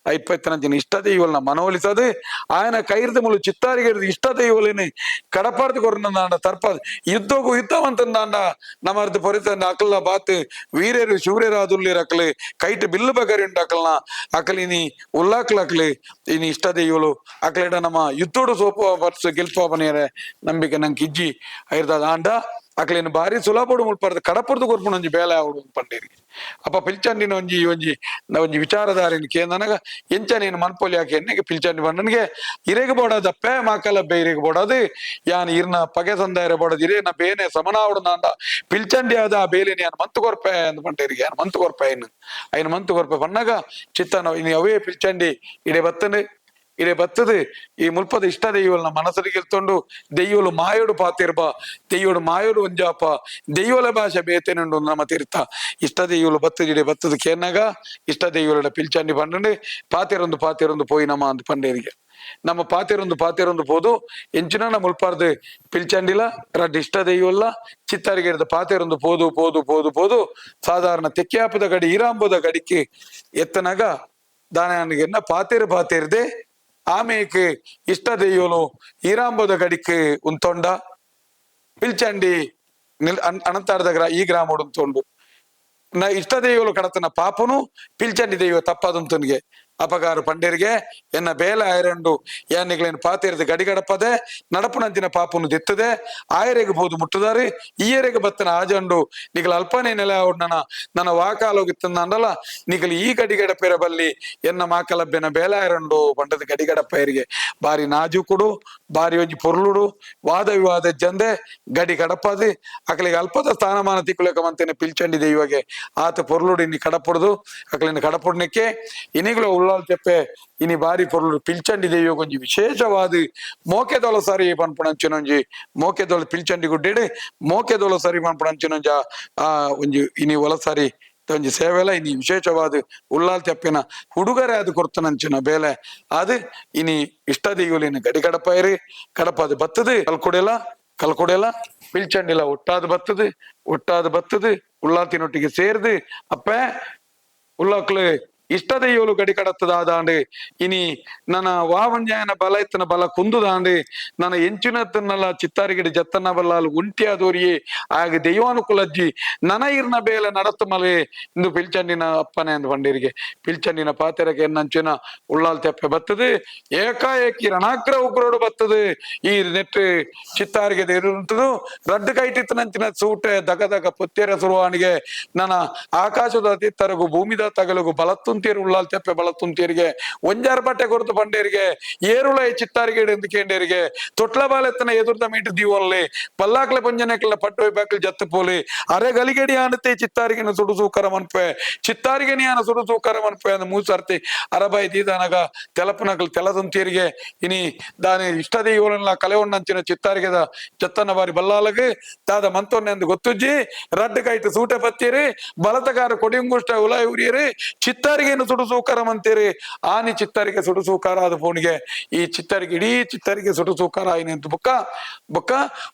ಐಪ್ಪತ್ತನಂಚಿನ ಇಷ್ಟ ದೆಯ್ಯೋಲ್ನ ಮನವೊಲಿಸದು ಆಯನ ಕೈರ್ದ ಮುಳು ಚಿತ್ತಾರಿಗೆ ಇಷ್ಟ ದೆಯ್ಯೋಲಿನಿ ಕಡಪಾರ್ದು ಕೊರನಾಂಡ ತರ್ಪದ್ ಯುದ್ಧಗೂ ಯುದ್ಧವಂತಂದಾಂಡ ನಮರ್ದು ಪೊರಿತಂಡ ಅಕಲ್ನ ಬಾತ್ ವೀರೇರು ಶೂರ್ಯರ ಅದುಲ್ಲಿರ ಅಕಲು ಕೈಟ್ ಬಿಲ್ಲು ಬಗರಿ ಉಂಟು ಅಕಲ್ನ ಅಕಲಿನಿ ಉಲ್ಲಾಕ್ಲ ಅಕಲು ಇನಿ ಇಷ್ಟ ದೆಯ್ಯೋಲು ಅಕಲಿಡ ನಮ್ಮ ಯುದ್ಧೋಡು ಸೋಪುವ ವರ್ಷ ಗೆಲ್ಪವನೆಯರೆ ನಂಬಿಕೆ ನಂಗೆ ಇಜ್ಜಿ ಐರ್ದಾದ ಆಂಡ ಅಕ್ಲೇನು ಬಾರಿ ಸುಲಭಡು ಮುಲ್ಪರ್ದು ಕಡಪುರ್ದು ಕೊರ್ಪುಣ ಒಂಜಿ ಬೇಲೆ ಆವಡು ಪಂಡೇರಿಗೆ ಅಪ್ಪ ಪಿಲ್ಚಂಡಿನ ಒಂಜಿ ಒಂಜಿ ಒಂಜಿ ವಿಚಾರಧಾರಿನ ಕೇಂದನಗ ಎಂಚ ನೀನು ಮನ್ಪೊಲಿ ಯಾಕೆ ಎಣ್ಣೆಗೆ ಪಿಲ್ಚಂಡಿ ಬಂಡನಿಗೆ ಇರೆಗೆ ಬೋಡದಪ್ಪೆ ಮಾಕಲಬ್ಬೆ ಇರೆಗೆ ಬೋಡದು ಯಾನ್ ಇರ್ನ ಪಗೆ ಸಂದಾಯರೆ ಬೋಡದು ಇರೇನ ಬೇನೆ ಸಮನಾವಡು ನಾಂದ ಪಿಲ್ಚಂಡಿ ಆದ ಆ ಬೇಲೆನಿ ಯಾನ್ ಮಂತು ಕೊರ್ಪೆ ಅಂದ್ ಪಂಡೇರಿಗೆ ಯಾನ್ ಮಂತು ಕೊರ್ಪೆ ಐನು ಮಂತು ಕೊರ್ಪೆ ಪನ್ನಗ ಚಿತ್ತನ ಇನಿ ಅವೇ ಪಿಲ್ಚಂಡಿ ಇಡೆ ಬತ್ತನು ಇಡೆ ಬತ್ತದು ಈ ಮುಲ್ಪದ ಇಷ್ಟ ದೆಯ್ಯೋಲ್ನ ಮನಸ್ಸರಿಗೆ ಗೆಲ್ತೊಂಡು ದೆಯ್ಯೋಲು ಮಾಯೋಡು ಪಾತಿರ್ಬ ದೆಯ್ಯೋಡು ಮಾಯೋಡು ಒಂಜಾಪ ದೆಯ್ಯೋಲ ಭಾಷೆ ಬೇತೇನುಂಡು ನಮ್ಮ ತೀರ್ಥ ಇಷ್ಟ ದೆಯ್ಯೋಲು ಬತ್ತದ ಇಡೆ ಬತ್ತದ ಕೇನಾಗ ಇಷ್ಟ ದೆಯ್ಯೋಲಡ ಪಿಲ್ಚಂಡಿ ಪಂಡು ಪಾತಿರೊಂದು ಪೋಯಿ ನಮ್ಮ ಅಂದ್ ಪಂಡೇರಿಗೆ ನಮ್ಮ ಪಾತಿರೊಂದು ಪೋದು ಎಂಚಿನ ಮುಲ್ಪಾರ್ದು ಪಿಲ್ಚಂಡಿಲ ರಡ್ಡು ಇಷ್ಟ ದೆಯ್ಯೋಲ್ಲ ಚಿತ್ತಾರಿಗೆ ಇರದ ಪಾತಿರೊಂದು ಪೋದು ಸಾಧಾರಣ ತೆಕ್ಕ್ಯಾಪದ ಗಡಿ ಈರಾಂಬುದ ಗಡಿಕ್ಕೆ ಎತ್ತನಾಗ ದಾನ ಪಾತಿರ್ದೆ ಆಮೇಲೆ ಇಷ್ಟ ದೆಯ್ಯೋಲು ಈರಾಂಬುದ ಗಡಿಕ್ಕೆ ಉಂತೊಂಡ ಪಿಲ್ಚಂಡಿ ಅನಂತಾರ್ದ ಈ ಗ್ರಾಮ ಉಂತೊಂಡು ಇಷ್ಟ ದೆಯ್ಯೋಲು ಕಡತನ ಪಾಪನು ಪಿಲ್ಚಂಡಿ ದೆಯ್ಯೋ ತಪ್ಪದಂತನಿಗೆ ಅಪಗಾರು ಪಂಡೇರಿಗೆ ಎನ್ನ ಬೇಲೆ ಆಯರಂಡು ಯಾನಿಗಳೇನು ಪಾತಿರ್ದು ಗಡಿಗಡಪದೆ ನಡಪುನಂಚಿನ ಪಾಪನು ದಿತ್ತದೆ ಆಯರೆಗೆ ಬೋದು ಮುಟ್ಟದಾರಿ ಈಯರೆಗೆ ಬತ್ತನ ಆಜಂಡು ನಿಗಲ ಅಲ್ಪನೇ ನೆಲೆ ನನ್ನ ವಾಕಾಲೋಗಿತ್ತಂದಲ್ಲ ನಿಗಲು ಈ ಗಡಿಗಡಪೆರ ಬಲ್ಲಿ ಎನ್ನ ಮಾಕಲಬ್ಬೆನ ಬೇಲೆ ಆಯರಂಡು ಪಂಡದ ಗಡಿಗಡಪೆಯರಿಗೆ ಬಾರಿ ನಾಜೂಕುಡು ಬಾರಿ ಒಂಜಿ ಪೊರ್ಲುಡು ವಾದ ವಿವಾದ ಜಂದೆ ಗಡಿ ಗಡಪದು ಅಕಲಿಗೆ ಅಲ್ಪದ ಸ್ಥಾನಮಾನ ತಿಕ್ಕುಲೆಕ ಮಂತೇನೆ ಪಿಲ್ಚಂಡಿ ದೆಯ್ಯುವಾಗೆ ಆತ ಪೊರ್ಲುಡು ಇನ್ನಿ ಕಡಪುಡ್ದು ಅಕಲಿನ ಕಡಪುಡ್ನಕ್ಕೆ ಇನಿಗಳು ಉಳ್ಳಾಲ್ ತೆಪ್ಪೆ ಇನಿ ಬಾರಿ ಪೊರ್ಲು ಪಿಲ್ಚಂಡಿ ದೆಯ್ಯೋ ಒಂಜಿ ವಿಶೇಷವಾದ ಮೋಕೆದೊಲ ಸರಿ ಪನ್ಪುಣಂಚಿನೊಂಜಿ ಮೋಕೆದೊಲ ಪಿಲ್ಚಂಡಿ ಗುಡ್ಡೆಡು ಮೋಕೆದೊಲ ಸರಿ ಪನ್ಪುಣಂಚಿನೊಂಜ ಆ ಒಂಜಿ ಇನಿ ಒಲ ಸರಿ ಒಂಜಿ ಸೇವೆಲ ಇನಿ ವಿಶೇಷವಾದ ಉಳ್ಳಾಲ್ ತೆಪ್ಪಿನ ಹುಡುಗರೆ ಅದು ಕೊರ್ತನಂಚಿನ ಬೇಲೆ ಅದು ಇನಿ ಇಷ್ಟ ದೆಯ್ಯೋಲಿನ ಗಡಿ ಕಡಪೈರಿ ಕಡಪದು ಬತ್ತದು ಕಲ್ಕೊಡೆಲ ಪಿಲ್ಚಂಡಿಲ ಒಟ್ಟಾದ ಬತ್ತದು ಉಳ್ಳಾತಿನೊಟ್ಟಿಗೆ ಸೇರ್ದು ಅಪ್ಪ ಉಳ್ಳಾಕ್ಲು ಇಷ್ಟ ದೆಯ್ಯೋಲು ಗಡಿ ಕಡತ್ತದಾದಾಂಡು ಇನಿ ನನ್ನ ವಾವಂಜಾಯನ ಬಲ ಇತ್ತನ ಬಲ ಕುಂದುದಾಂಡು ನನ್ನ ಎಂಚಿನತ್ತನ್ನಲ್ಲ ಚಿತ್ತಾರಿಗಿಡ ಜತ್ತನ್ನ ಬಲ್ಲಾಲು ಉಂಟಿಯಾದೋರಿಯೇ ಆಗ ದೆಯ್ವಾನುಕುಲಜ್ಜಿ ನನ ಇರ್ನ ಬೇಲೆ ನಡತ್ತ ಮಲೆ ಇಂದು ಪಿಲ್ಚಂಡಿನ ಅಪ್ಪನೆ ಅಂದ್ ಪಂಡೀರಿಗೆ ಪಿಲ್ಚಂಡಿನ ಪಾತೆರಕ್ಕೆ ಎನ್ನಂಚಿನ ಉಳ್ಳಾಲ್ ತೆಪ್ಪೆ ಬತ್ತದು ಏಕಾಏಕಿ ರಣಾಗ್ರ ಉಗ್ರೋಡು ಬತ್ತದು ಈ ನೆಟ್ಟು ಚಿತ್ತಾರಿಗೆ ಇರುಂಟದು ರಡ್ಡು ಕೈಟಿತ್ತನಂಚಿನ ಸೂಟೆ ದಗ ಪುತ್ತೆರ ಸುರುವಾಣಿಗೆ ನನ್ನ ಆಕಾಶದ ತಿತ್ತರಗು ಭೂಮಿದ ತಗಲುಗು ಬಲತ್ತು ಉಳ್ಳಾಲ್ ತೆಪ್ಪೆ ಬಳತ್ತುಂತಿಯರಿಗೆ ಒಂಜಾರು ಬಟ್ಟೆ ಕೊರತು ಪಂಡೇರಿಗೆ ಏರುಳ ಚಿತ್ತಾರಿಗೆ ಎಂದುಕೇಂಡೇರಿಗೆ ತೊಟ್ಲ ಬಾಲೆತ್ತನ ಎದುರ್ದ ಮೀಟು ದೀವಲ್ಲಿ ಪಲ್ಲಾಕ್ಲೆ ಪಂಜನೆಕ್ಲ ಪಟ್ಟು ಬಾಕ್ಲಿ ಜತ್ತು ಪೋಲಿ ಅರೆ ಗಲಿಗಡಿ ಆನತೆ ಚಿತ್ತಾರಿಗೆ ಸುಡು ಸೂಕರ ಮನ್ಪೆ ಚಿತ್ತಾರಿಗೆ ನೀನ ಸುಡು ಸೂಕರ ಮನ್ಪೆ ಅಂದ್ ಮೂಸರ್ತಿ ಅರಬಾಯಿ ದೀದಾನಗ ತೆಲಪನಕಲ್ ತೆಲದಂತಿಯರಿಗೆ ಇನಿ ದಾನಿ ಇಷ್ಟ ದೆಯ್ಯೋಲನ್ಲ ಕಲೆ ಉಣ್ಣಂಚಿನ ಚಿತ್ತಾರಿಗೆದ ಜತ್ತನ ಬಾರಿ ಬಲ್ಲಾಲಗೆ ದಾದ ಮಂತೊನ್ನೆ ಎಂದು ಗೊತ್ತುಜ್ಜಿ ರಡ್ಡು ಕೈಟ್ ಸೂಟೆ ಪತ್ತೀರಿ ಬಲತಗಾರ ಕೊಡಿಂಗುಷ್ಟ ಉಲ ಉರಿಯರಿ ಚಿತ್ತಾರಿಗೆ ಸುಡು ಸೂಕಾರ ಅಂತೀರಿ ಆನಿ ಚಿತ್ತಾರಿಗೆ ಸುಡು ಸೂಕಾರ ಆದ ಫೋನ್ಗೆ ಈ ಚಿತ್ತಾರಿಗೆ ಇಡೀ ಚಿತ್ತಾರಿಗೆ ಸುಡು ಸೂಕಾರ ಆಯ್ನೆ ಅಂತ ಬುಕ್ಕ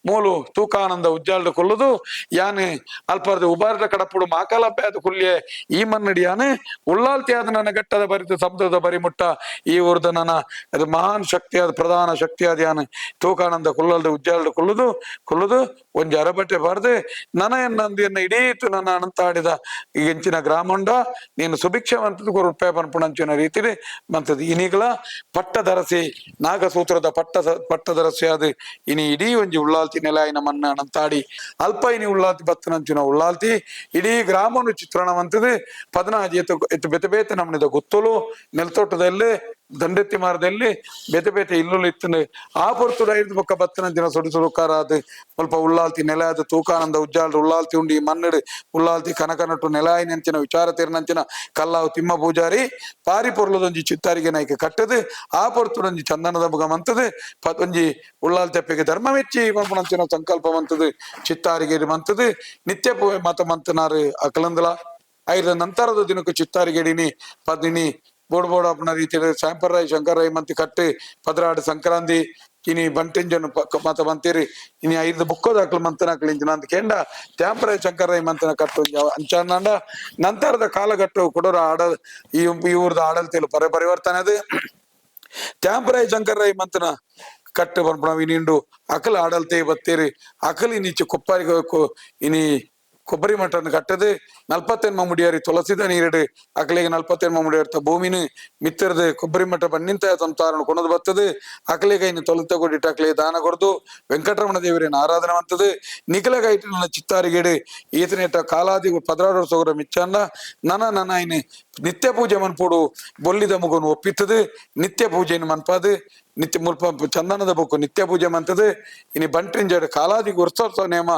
ಮೂಲು ತೂಕಾನಂದ ಉಜ್ಜಾಲ್ದ ಕೊಲ್ಲುದು ಯಾನೆ ಅಲ್ಪರ್ದ ಉಬಾರ್ದ ಕಡಪುಡು ಮಾಕಾಲಪ್ಪೆ ಅದು ಕುಲ್ಯೆ ಈ ಮನ್ನಡಿ ಯಾನೆ ಉಳ್ಳಾಲ್ತಿ ಆದ ನನ್ನ ಗಟ್ಟದ ಬರಿತು ಶಬ್ದದ ಬರಿಮುಟ್ಟ ಈ ಊರ್ದ ನನ್ನ ಅದು ಮಹಾನ್ ಶಕ್ತಿಯಾದ ಪ್ರಧಾನ ಶಕ್ತಿಯಾದ ಯಾನೆ ತೂಕಾನಂದ ಕುಲ್ಲಲ್ದ ಉಜ್ಜಾಲ್ದ ಕೊಲ್ಲುದು ಒಂಜಿ ಅರಬಟ್ಟೆ ಬಾರ್ದು ನನ ಎನ್ನಂದಿಯನ್ನ ಇಡೀತು ನನ್ನ ಅನಂತಾಡಿದ ಈ ಎಂಚಿನ ಗ್ರಾಮಂಡ ನೀನು ಸುಭಿಕ್ಷವಂತ ರೂಪಾಯಿ ಪನ್ಪುಣಂಚಿನ ರೀತಿಲಿ ಮಂತದ್ದು ಇನಿಗಳ ಪಟ್ಟದರಸಿ ನಾಗಸೂತ್ರದ ಪಟ್ಟದರಸಿ ಅದು ಇನಿ ಇಡೀ ಒಂಜಿ ಉಳ್ಳಾಲ್ತಿ ನೆಲಾಯಿನ ಮನ್ನ ಅನಂತಾಡಿ ಅಲ್ಪ ಇನಿ ಉಳ್ಳಾಲ್ತಿ ಬತ್ತನಂಚಿನ ಉಳ್ಳಾಲ್ತಿ ಇಡೀ ಗ್ರಾಮನು ಚಿತ್ರಣವಂತದು 14 ಎತ್ತು ಬೇತೆ ನಮ್ಮನಿದ ಗೊತ್ತಲು ನೆಲತೋಟದಲ್ಲಿ ದಂಡೆತ್ತಿ ಮಾರದಲ್ಲಿ ಬೇತೆ ಬೇತೆ ಇಲ್ಲುಲು ಇತ್ತಂಡು ಆ ಪೊರ್ತುಡು ಐದು ಬೊಕ್ಕ ಬತ್ತನಂಚಿನ ಸುಡು ಸುಡುಕಾರ ಅದು ಸ್ವಲ್ಪ ಉಳ್ಳಾಲ್ತಿ ನೆಲ ಅದು ತೂಕಾನಂದ ಉಜ್ಜಾಲ್ರು ಉಳ್ಳಾಲ್ತಿ ಉಂಡಿ ಮನ್ನಡು ಉಳ್ಳಾಲ್ತಿ ಕನಕನಟ್ಟು ನೆಲ ಆಯ್ನಂಚಿನ ವಿಚಾರ ತೀರ್ನಂಚಿನ ಕಲ್ಲಾವು ತಿಮ್ಮ ಪೂಜಾರಿ ಪಾರಿ ಪೊರ್ಲದೊಂಜಿ ಚಿತ್ತಾರಿಗೆ ನಾಯ್ಕೆ ಕಟ್ಟದು ಆ ಪೊರ್ತುಡೊಂಜಿ ಚಂದನದ ಬುಗ ಮಂತದು ಒಂಜಿ ಉಳ್ಳಾಲ್ ತೆಪ್ಪೆಗೆ ಧರ್ಮ ಮೆಚ್ಚಿ ಪಂಪನಂಚಿನ ಸಂಕಲ್ಪ ಮಂತದು ಚಿತ್ತಾರಿಗೆ ಮಂತದು ನಿತ್ಯ ಮತ ಮಂತನಾರು ಅಕಲಂದಲ ಐದ ನಂತರದ ದಿನಕ್ಕೂ ಚಿತ್ತಾರಿಗೇಡಿನಿ ಪದಿನಿ ಬೋಡ್ ಬೋಡ್ ಅಪ್ಪನ ರೀತಿಯಲ್ಲಿ ಸ್ಯಾಂಪರ್ರಾಯ್ ಶಂಕರ್ರಾಯ್ ಮಂತಿ ಕಟ್ಟು ಪದ್ರಾಡು ಸಂಕ್ರಾಂತಿ ಇನಿ ಬಂಟೆಂಜನು ಮತ ಮಂತೀರಿ ಇನಿ ಐದು ಬುಕ್ಕೋದಾಕ್ಲು ಮಂತನಾಕ್ಲು ಇಂಚಿನ ಅಂತ ಕೇಂಡ ತ್ಯಾಂಪರಾಯ್ ಶಂಕರ್ರಾಯ್ ಮಂತನ ಕಟ್ಟು ಅಂಚಾಂಡ ನಂತರದ ಕಾಲಘಟ್ಟವು ಕೊಡೋರ ಈ ಊರ್ದ ಆಡಲ್ತಿಲು ಪರಿವರ್ತನೆ ಅದು ತ್ಯಾಂಪರಾಯ್ ಶಂಕರ್ರಾಯ್ ಮಂತನ ಕಟ್ಟು ಪನ್ಪುಣ ಇನಿಂಡು ಅಕಲ್ ಆಡಲ್ತೆ ಬತ್ತೇರಿ ಅಕಲ್ ಇನ್ನೀಚೆ ಕೊಪ್ಪಾರಿಗೆ ಇನಿ ಕೊಬ್ಬರಿ ಮಠನ ಕಟ್ಟದು ನಲ್ಪತ್ತೆನ್ಮ ಮುಡಿಯಾರಿ ತುಳಸಿದ ನೀರಡು ಅಕಲಿಗೆ ನಲ್ಪತ್ತೆನ್ಮ ಮುಡಿಯಾರ್ತ ಭೂಮಿನ ಮಿತ್ತರದು ಕೊಬ್ಬರಿ ಮಠ ಬನ್ನಿಂತ ಸಂತಾರಣ ಕೊಣದು ಬರ್ತದೆ ಅಕಲಿಗೆ ಇನ್ನು ತೊಲತ ಕೊಡಿಟ್ಟು ಅಕಲಿಗೆ ದಾನ ಕೊಡ್ದು ವೆಂಕಟರಮಣ ದೇವರೇನು ಆರಾಧನೆ ಮಂತದು ನಿಖಲಗೈಟಿನ ಚಿತ್ತಾರಿಗೇಡು ಈತನೇಟ ಕಾಲಾದಿ 16 ವರ್ಷ ಮಿಚ್ಚಂಡ ನನ್ನ ಇನ್ನು ನಿತ್ಯ ಪೂಜೆ ಮನ್ಪೋಡು ಬೊಲ್ಲಿದ ಮಗುನು ಒಪ್ಪಿತ್ತದು ನಿತ್ಯ ಪೂಜೆಯನ್ನು ಮನ್ಪಾದು ನಿತ್ಯ ಮುಲ್ಪ ಚಂದನದ ಬೊಕ್ಕು ನಿತ್ಯ ಪೂಜೆ ಮಂತದು ಇನಿ ಬಂಟ್ರಿಂಜಡ್ ಕಾಲಾದಿ ವರ್ಷೋತ್ಸವ ನೇಮ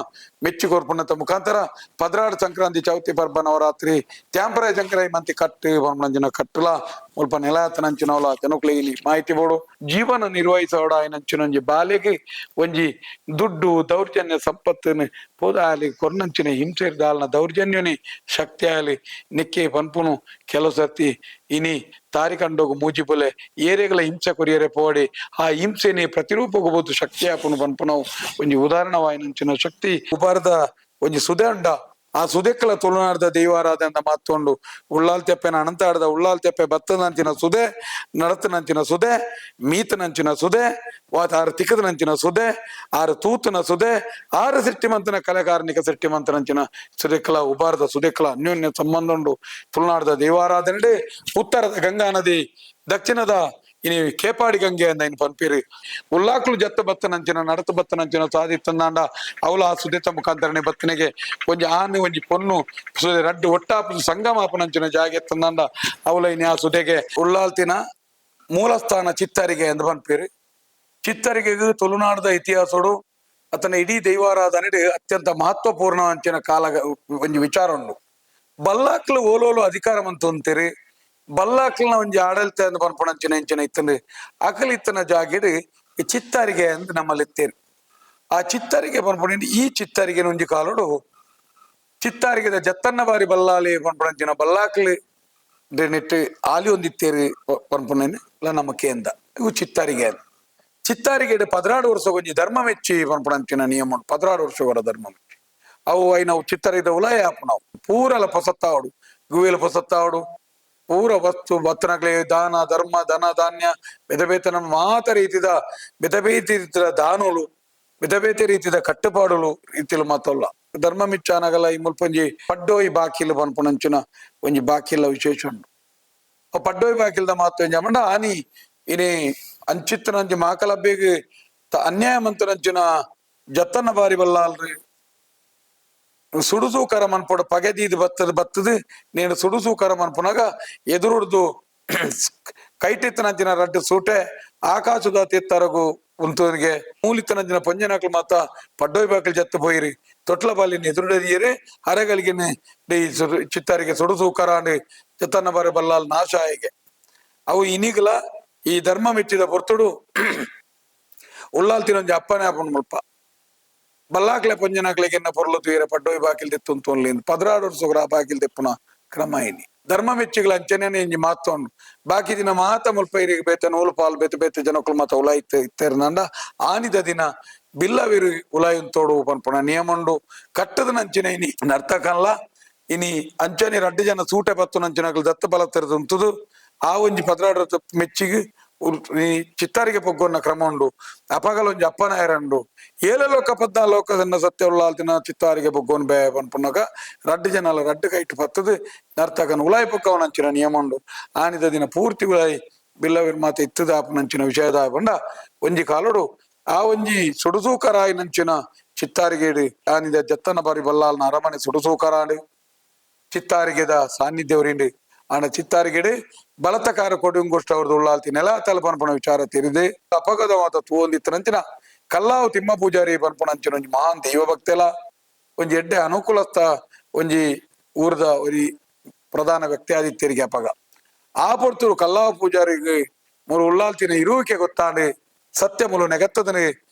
ಮೆಚ್ಚಿ ಕೊರ್ಪುಣ್ಣತ ಮುಖಾಂತರ 16 ಸಂಕ್ರಾಂತಿ ಚೌತಿ ಪರ್ಬ ನವರಾತ್ರಿ ತ್ಯಾಂಪರಾಯ ಶಂಕರಾಯ ಮಂತಿ ಕಟ್ಟು ಪಂಪನಂಚಿನ ಕಟ್ಟುಲ ಮುಲ್ಪ ನೆಲಾತನಂಚಿನವಲ ಜನಕ್ಲೆ ಇಲ್ಲಿ ಮಾಹಿತಿ ಬೋಡು ಜೀವನ ನಿರ್ವಹಿಸೋಡ ಆಯ್ನಂಚಿನೊಂಜಿ ಬಾಲೆಗೆ ಒಂಜಿ ದುಡ್ಡು ದೌರ್ಜನ್ಯ ಸಂಪತ್ತನ್ನು ಪೋದಾಲಿ ಕೊರ್ನಂಚಿನ ಹಿಂಸೆ ದಾಲ್ನ ದೌರ್ಜನ್ಯನಿ ಶಕ್ತಿ ಆಗಲಿ ನಿಕ್ಕೆ ಪನ್ಪುನು ಕೆಲವು ಸರ್ತಿ ಇನಿ ತಾರಿಕಂಡೋಗು ಮೂಜಿಬುಲೆ ಏರೆಗಳ ಹಿಂಸೆ ಕೊರಿಯರೆ ಪೋಡಿ ಆ ಹಿಂಸೆನೆ ಪ್ರತಿರೂಪಗೋಬಹುದು ಶಕ್ತಿ ಆಪುನು ಪನ್ಪುನವು ಒಂಜಿ ಉದಾಹರಣವಾಯಿನಂಚಿನ ಶಕ್ತಿ ಉಪಾರದ ಒಂಜಿ ಸುದೆ ಉಂಡ ಆ ಸುದೆಕ್ಕಲ ತುಳುನಾಡದ ದೈವಾರಾಧನೆ ಮಾತೊಂಡು ಉಳ್ಳಾಲ್ ತೆಪ್ಪೆನ ಅನಂತ ಆಡದ ಉಳ್ಳಾಲ್ ತೆಪ್ಪೆ ಭತ್ತದಂಚಿನ ಸುದೆ ನಡತನಂಚಿನ ಸುದೆ ಮೀತನಂಚಿನ ಸುದೆ ಆರು ತಿಕ್ಕದನಂಚಿನ ಸುದೆ ಆರು ತೂತನ ಸುದೆ ಆರು ಸಿಟ್ಟಿಮಂತನ ಕಲೆಗಾರನಿಕ ಸಿಟ್ಟಿಮಂತನಂಚಿನ ಸುದೆಕ್ಕಲ ಉಪಾರದ ಸುದೆಕ್ಕಲ ಅನ್ಯೋನ್ಯ ಸಂಬಂಧ ಉಂಡು ತುಳುನಾಡದ ದೈವಾರಾಧನೆ ಉತ್ತರದ ಗಂಗಾ ನದಿ ದಕ್ಷಿಣದ ಇನಿ ಕೇಪಾಡಿ ಗಂಗೆ ಅಂದ ಇನ್ ಪನ್ಪೀರಿ ಉಲ್ಲಾಕ್ಲು ಜತ್ತ ಬತ್ತನಂಚಿನ ನಡತ ಬತ್ತನಂಚಿನ ಸಾದಿ ತಂದಾಂಡ ಅವಲ ಆ ಸುದೆತ ಮುಖಾಂತರನೆ ಬತ್ತನೆಗೆ ಒಂಜಿ ಆನೆ ಒಂಜಿ ಪೊನ್ನು ಸುದೆ ರಡ್ಡು ಒಟ್ಟಾಪ ಸಂಗಮಾಪನಂಚಿನ ಜಾಗೆ ತಂದಾಂಡ ಅವಲ ಇನಿ ಆ ಸುದೆಗೆ ಉಳ್ಳಾಲ್ತಿನ ಮೂಲಸ್ಥಾನ ಚಿತ್ತಾರಿಗೆ ಎಂದು ಪನ್ಪೀರಿ ಚಿತ್ತರಿಗೆಗೂ ತುಳುನಾಡದ ಇತಿಹಾಸಡು ಅತನ ಇಡೀ ದೈವಾರಾಧನೆ ಅತ್ಯಂತ ಮಹತ್ವಪೂರ್ಣ ಅಂಚಿನ ಕಾಲ ಒಂಜಿ ವಿಚಾರ ಉಂಡು ಬಲ್ಲಾಕ್ಲು ಓಲೋಲು ಅಧಿಕಾರ ಮಂತು ಅಂತೀರಿ ಬಲ್ಲಾಕ್ಲನ ಒಂಜಿ ಆಡಳಿತ ಎಂದು ಪನ್ಪುಣಂಚಿನ ಇಂಚಿನ ಇತ್ತಂದು ಅಕಲ್ ಇತ್ತನ ಜಾಗಿಡು ಚಿತ್ತಾರಿಗೆ ಎಂದು ನಮ್ಮಲ್ಲಿ ಇತ್ತೇರಿ ಆ ಚಿತ್ತಾರಿಗೆ ಪನ್ಪುಣ ಈ ಚಿತ್ತಾರಿಗೆ ಒಂಜಿ ಕಾಲುಡು ಚಿತ್ತಾರಿಗೆದ ಜತ್ತನ್ನ ಬಾರಿ ಬಲ್ಲಾಲಿ ಪನ್ಪುಣಂಚಿನ ಬಲ್ಲಾಕ್ಲು ನೆಟ್ಟು ಆಲಿ ಒಂದಿತ್ತೇರಿ ಪನ್ಪುಣನೆ ಇಲ್ಲ ನಮ್ಮ ಕೇಂದ ಇವು ಚಿತ್ತಾರಿಗೆ ಚಿತ್ತಾರಿಗೆ 16 ವರ್ಷ ಒಂಜಿ ಧರ್ಮ ಮೆಚ್ಚಿ ಪನ್ಪುಣಂಚಿನ ನಿಯಮ 16 ವರ್ಷಗಳ ಧರ್ಮ ಮೆಚ್ಚಿ ಅವು ಅವು ಚಿತ್ತರಿದ ಉಲಾಯ ಆಪು ನಾವು ಪೂರಲ ಪೊಸತ್ತಾವಡು ಗುವೇಲ ಪೊಸತ್ತಾವಡು ಪೂರ ವಸ್ತು ಭತ್ತನಕ್ಲೆ ದಾನ ಧರ್ಮ ಧನ ಧಾನ್ಯ ಬೆದಬೇತನ ಮಾತ ರೀತಿದ ಬೆದಬೇತಿ ರೀತಿಯ ದಾನೋಳು ಬೆದಬೇತೆ ರೀತಿದ ಕಟ್ಟುಪಾಡುಲು ರೀತಿಲು ಮಾತಲ್ಲ ಧರ್ಮ ಮಿಚ್ಚಾನಗಲ ಈ ಮುಲ್ಪೊಂಜಿ ಪಡ್ಡೋಯಿ ಬಾಕಿಲು ಪನ್ಪುಣಂಚಿನ ಒಂಜಿ ಬಾಕಿಲ್ಲ ವಿಶೇಷ ಉಂಡು ಆ ಪಡ್ಡೋಯಿ ಬಾಕಿಲ್ದ ಮಾತು ಎಂಜಾಮಂಡ ಆನಿ ಇನಿ ಅಂಚಿತ್ತನಂಜಿ ಮಾಕಲಬ್ಬೇಗೆ ಅನ್ಯಾಯ ಮಂತನಂಚಿನ ಜತ್ತನ್ನ ಬಾರಿ ಬಲ್ಲಾಲ್ರಿ ಸುಡುಸೂಕರ ಮನ್ಪೊಡ ಪಗೆದೀದು ಬತ್ತದು ನೀನು ಸುಡುಸೂಕರ ಮನ್ಪುನಾಗ ಎದುರುಡ್ದು ಕೈಟಿತ್ತನಂಚಿನ ರಡ್ಡು ಸೂಟೆ ಆಕಾಶದ ತಿತ್ತರಗು ಉಂತುನಿಗೆ ಮೂಲಿತ್ತನಂಚಿನ ಪಂಜನಕ್ಲು ಮಾತ ಪಡ್ಡೋಯ್ ಬಾಕಲ್ ಜತ್ತ ಪೋಯಿರಿ ತೊಟ್ಲ ಬಾಲಿನ ಎದುರುಡದಿಯರೆ ಅರೆಗಳಿಗೆ ಚಿತ್ತಾರಿಗೆ ಸುಡುಸೂಕರ ಅಂಡ್ ಜತ್ತನ್ನ ಬಾರಿ ಬಲ್ಲಾಲ್ ನಾಶ ಆಯಿಗೆ ಅವು ಇನಿಗಲ ಈ ಧರ್ಮ ಮೆಚ್ಚಿದ ಪೊರ್ತುಡು ಉಳ್ಳಾಲ್ತಿನೊಂಜಿ ಅಪ್ಪನೇ ಆಪುಂಡು ಮುಲ್ಪ ಬಲ್ಲಾಕ್ಲೆ ಪಂಜನಾಕ್ಲೆಗೆ ಪೊರ್ಲು ತೀರ ಪಡ್ಡೋಯ್ ಬಾಕಿಲ್ ತೆತ್ತುಂತೋನ್ಲಿ 16 ವರ್ಷ ಬಾಕಿಲ್ ತೆಪ್ಪುನ ಕ್ರಮ ಇನಿ ಧರ್ಮ ಮೆಚ್ಚಿಗಳ ಅಂಚನೆ ಇಂಜಿ ಮಾತೊಂಡು ಬಾಕಿ ದಿನ ಮಾತ ಮುಲ್ಪ ಇರಿಗೆ ಬೇತೆ ನೂಲು ಪಾಲ್ ಬೇತೆ ಬೇತೆ ಜನಕ್ಕಳು ಮಾತ ಉಲಾಯ್ ಇತ್ತೇರ್ನಂಡ ಆನಿದ ದಿನ ಬಿಲ್ಲವಿರು ಉಲಾಯನ್ ತೋಡು ಪನ್ಪುಣ ನಿಯಮಂಡು ಕಟ್ಟದ ನಂಚಿನ ಇನಿ ನರ್ತಕಲ್ಲ ಇನಿ ಅಂಚನೆ ರಡ್ಡು ಜನ ಸೂಟೆ ಬತ್ತು ನಂಚಿನಕ್ಲು ದತ್ತ ಬಲ ತೆರೆದುಂತುದು ಆ ಒಂಜಿ 16 ಮೆಚ್ಚಿಗೆ ಚಿತ್ತಾರಿಗೆ ಪೊಗ್ಗೊನ್ನ ಕ್ರಮ ಉಂಡು ಅಪಗಲ ಒಂಜಿ ಅಪ್ಪನ ಎರಂಡು 7 ಲೋಕ 14 ಲೋಕದನ್ನ ಸತ್ಯ ಉಳ್ಳಾಲ್ತಿನ ಚಿತ್ತಾರಿಗೆ ಪೊಗ್ಗೊನ್ ಬೇ ಪನ್ಪುನಗ ರಡ್ಡು ಜನಲ ರಡ್ಡು ಕೈಟ್ ಪತ್ತದು ನರ್ತಕನ ಉಲಾಯ್ ಪೊಕ್ಕವನಂಚಿನ ನಿಯಮ ಉಂಡು ಆನಿದ ದಿನ ಪೂರ್ತಿ ಉಲಾಯ್ ಬಿಲ್ಲವಿರ್ ಮಾತ ಇತ್ತದ ಆಪನಂಚಿನ ವಿಷಯದ ಪಂಡ ಒಂಜಿ ಕಾಲುಡು ಆ ಒಂಜಿ ಸುಡುಸೂಕರಾಯಿ ನಂಚಿನ ಚಿತ್ತಾರಿಗೇಡು ಆನಿದ ಜತ್ತನ ಬಾರಿ ಬಲ್ಲಾಲ್ನ ಅರಮನೆ ಸುಡುಸೂಕರಾಡು ಚಿತ್ತಾರಿಗೆದ ಸಾನ್ನಿಧ್ಯವರಿಂಡು ಆನ ಚಿತ್ತಾರಿಗೆಡೆ ಬಲತಕಾರ ಕೊಡುಂಗೋಷ್ಟ ಅವ್ರದ್ದು ಉಳ್ಳಾಲ್ತಿ ನೆಲ ತಲ ಪನ್ಪುಣ ವಿಚಾರ ತಿರಿದೆ ಅಪಗದ ಮಾತ ತೂಂದಿತ್ತನಂಚಿನ ಕಲ್ಲಾವು ತಿಮ್ಮ ಪೂಜಾರಿ ಪನ್ಪುಣಂಚಿನ ಒಂಜಿ ಮಹಾನ್ ದೈವ ಭಕ್ತೆಲ ಒಂಜಿ ಎಡ್ಡೆ ಅನುಕೂಲಸ್ಥ ಒಂಜಿ ಊರ್ದ ಒರಿ ಪ್ರಧಾನ ವ್ಯಕ್ತಿ ಆದಿತ್ಯರಿಗೆ ಅಪಗ ಆ ಪೊರ್ತುರು ಕಲ್ಲಾವು ಪೂಜಾರಿಗೆ ಮೂಲು ಉಳ್ಳಾಲ್ತಿನ ಇರುವಿಕೆ ಗೊತ್ತಾಂಡೆ ಸತ್ಯ ಮೂಲು ನೆಗತ್ತದನೆ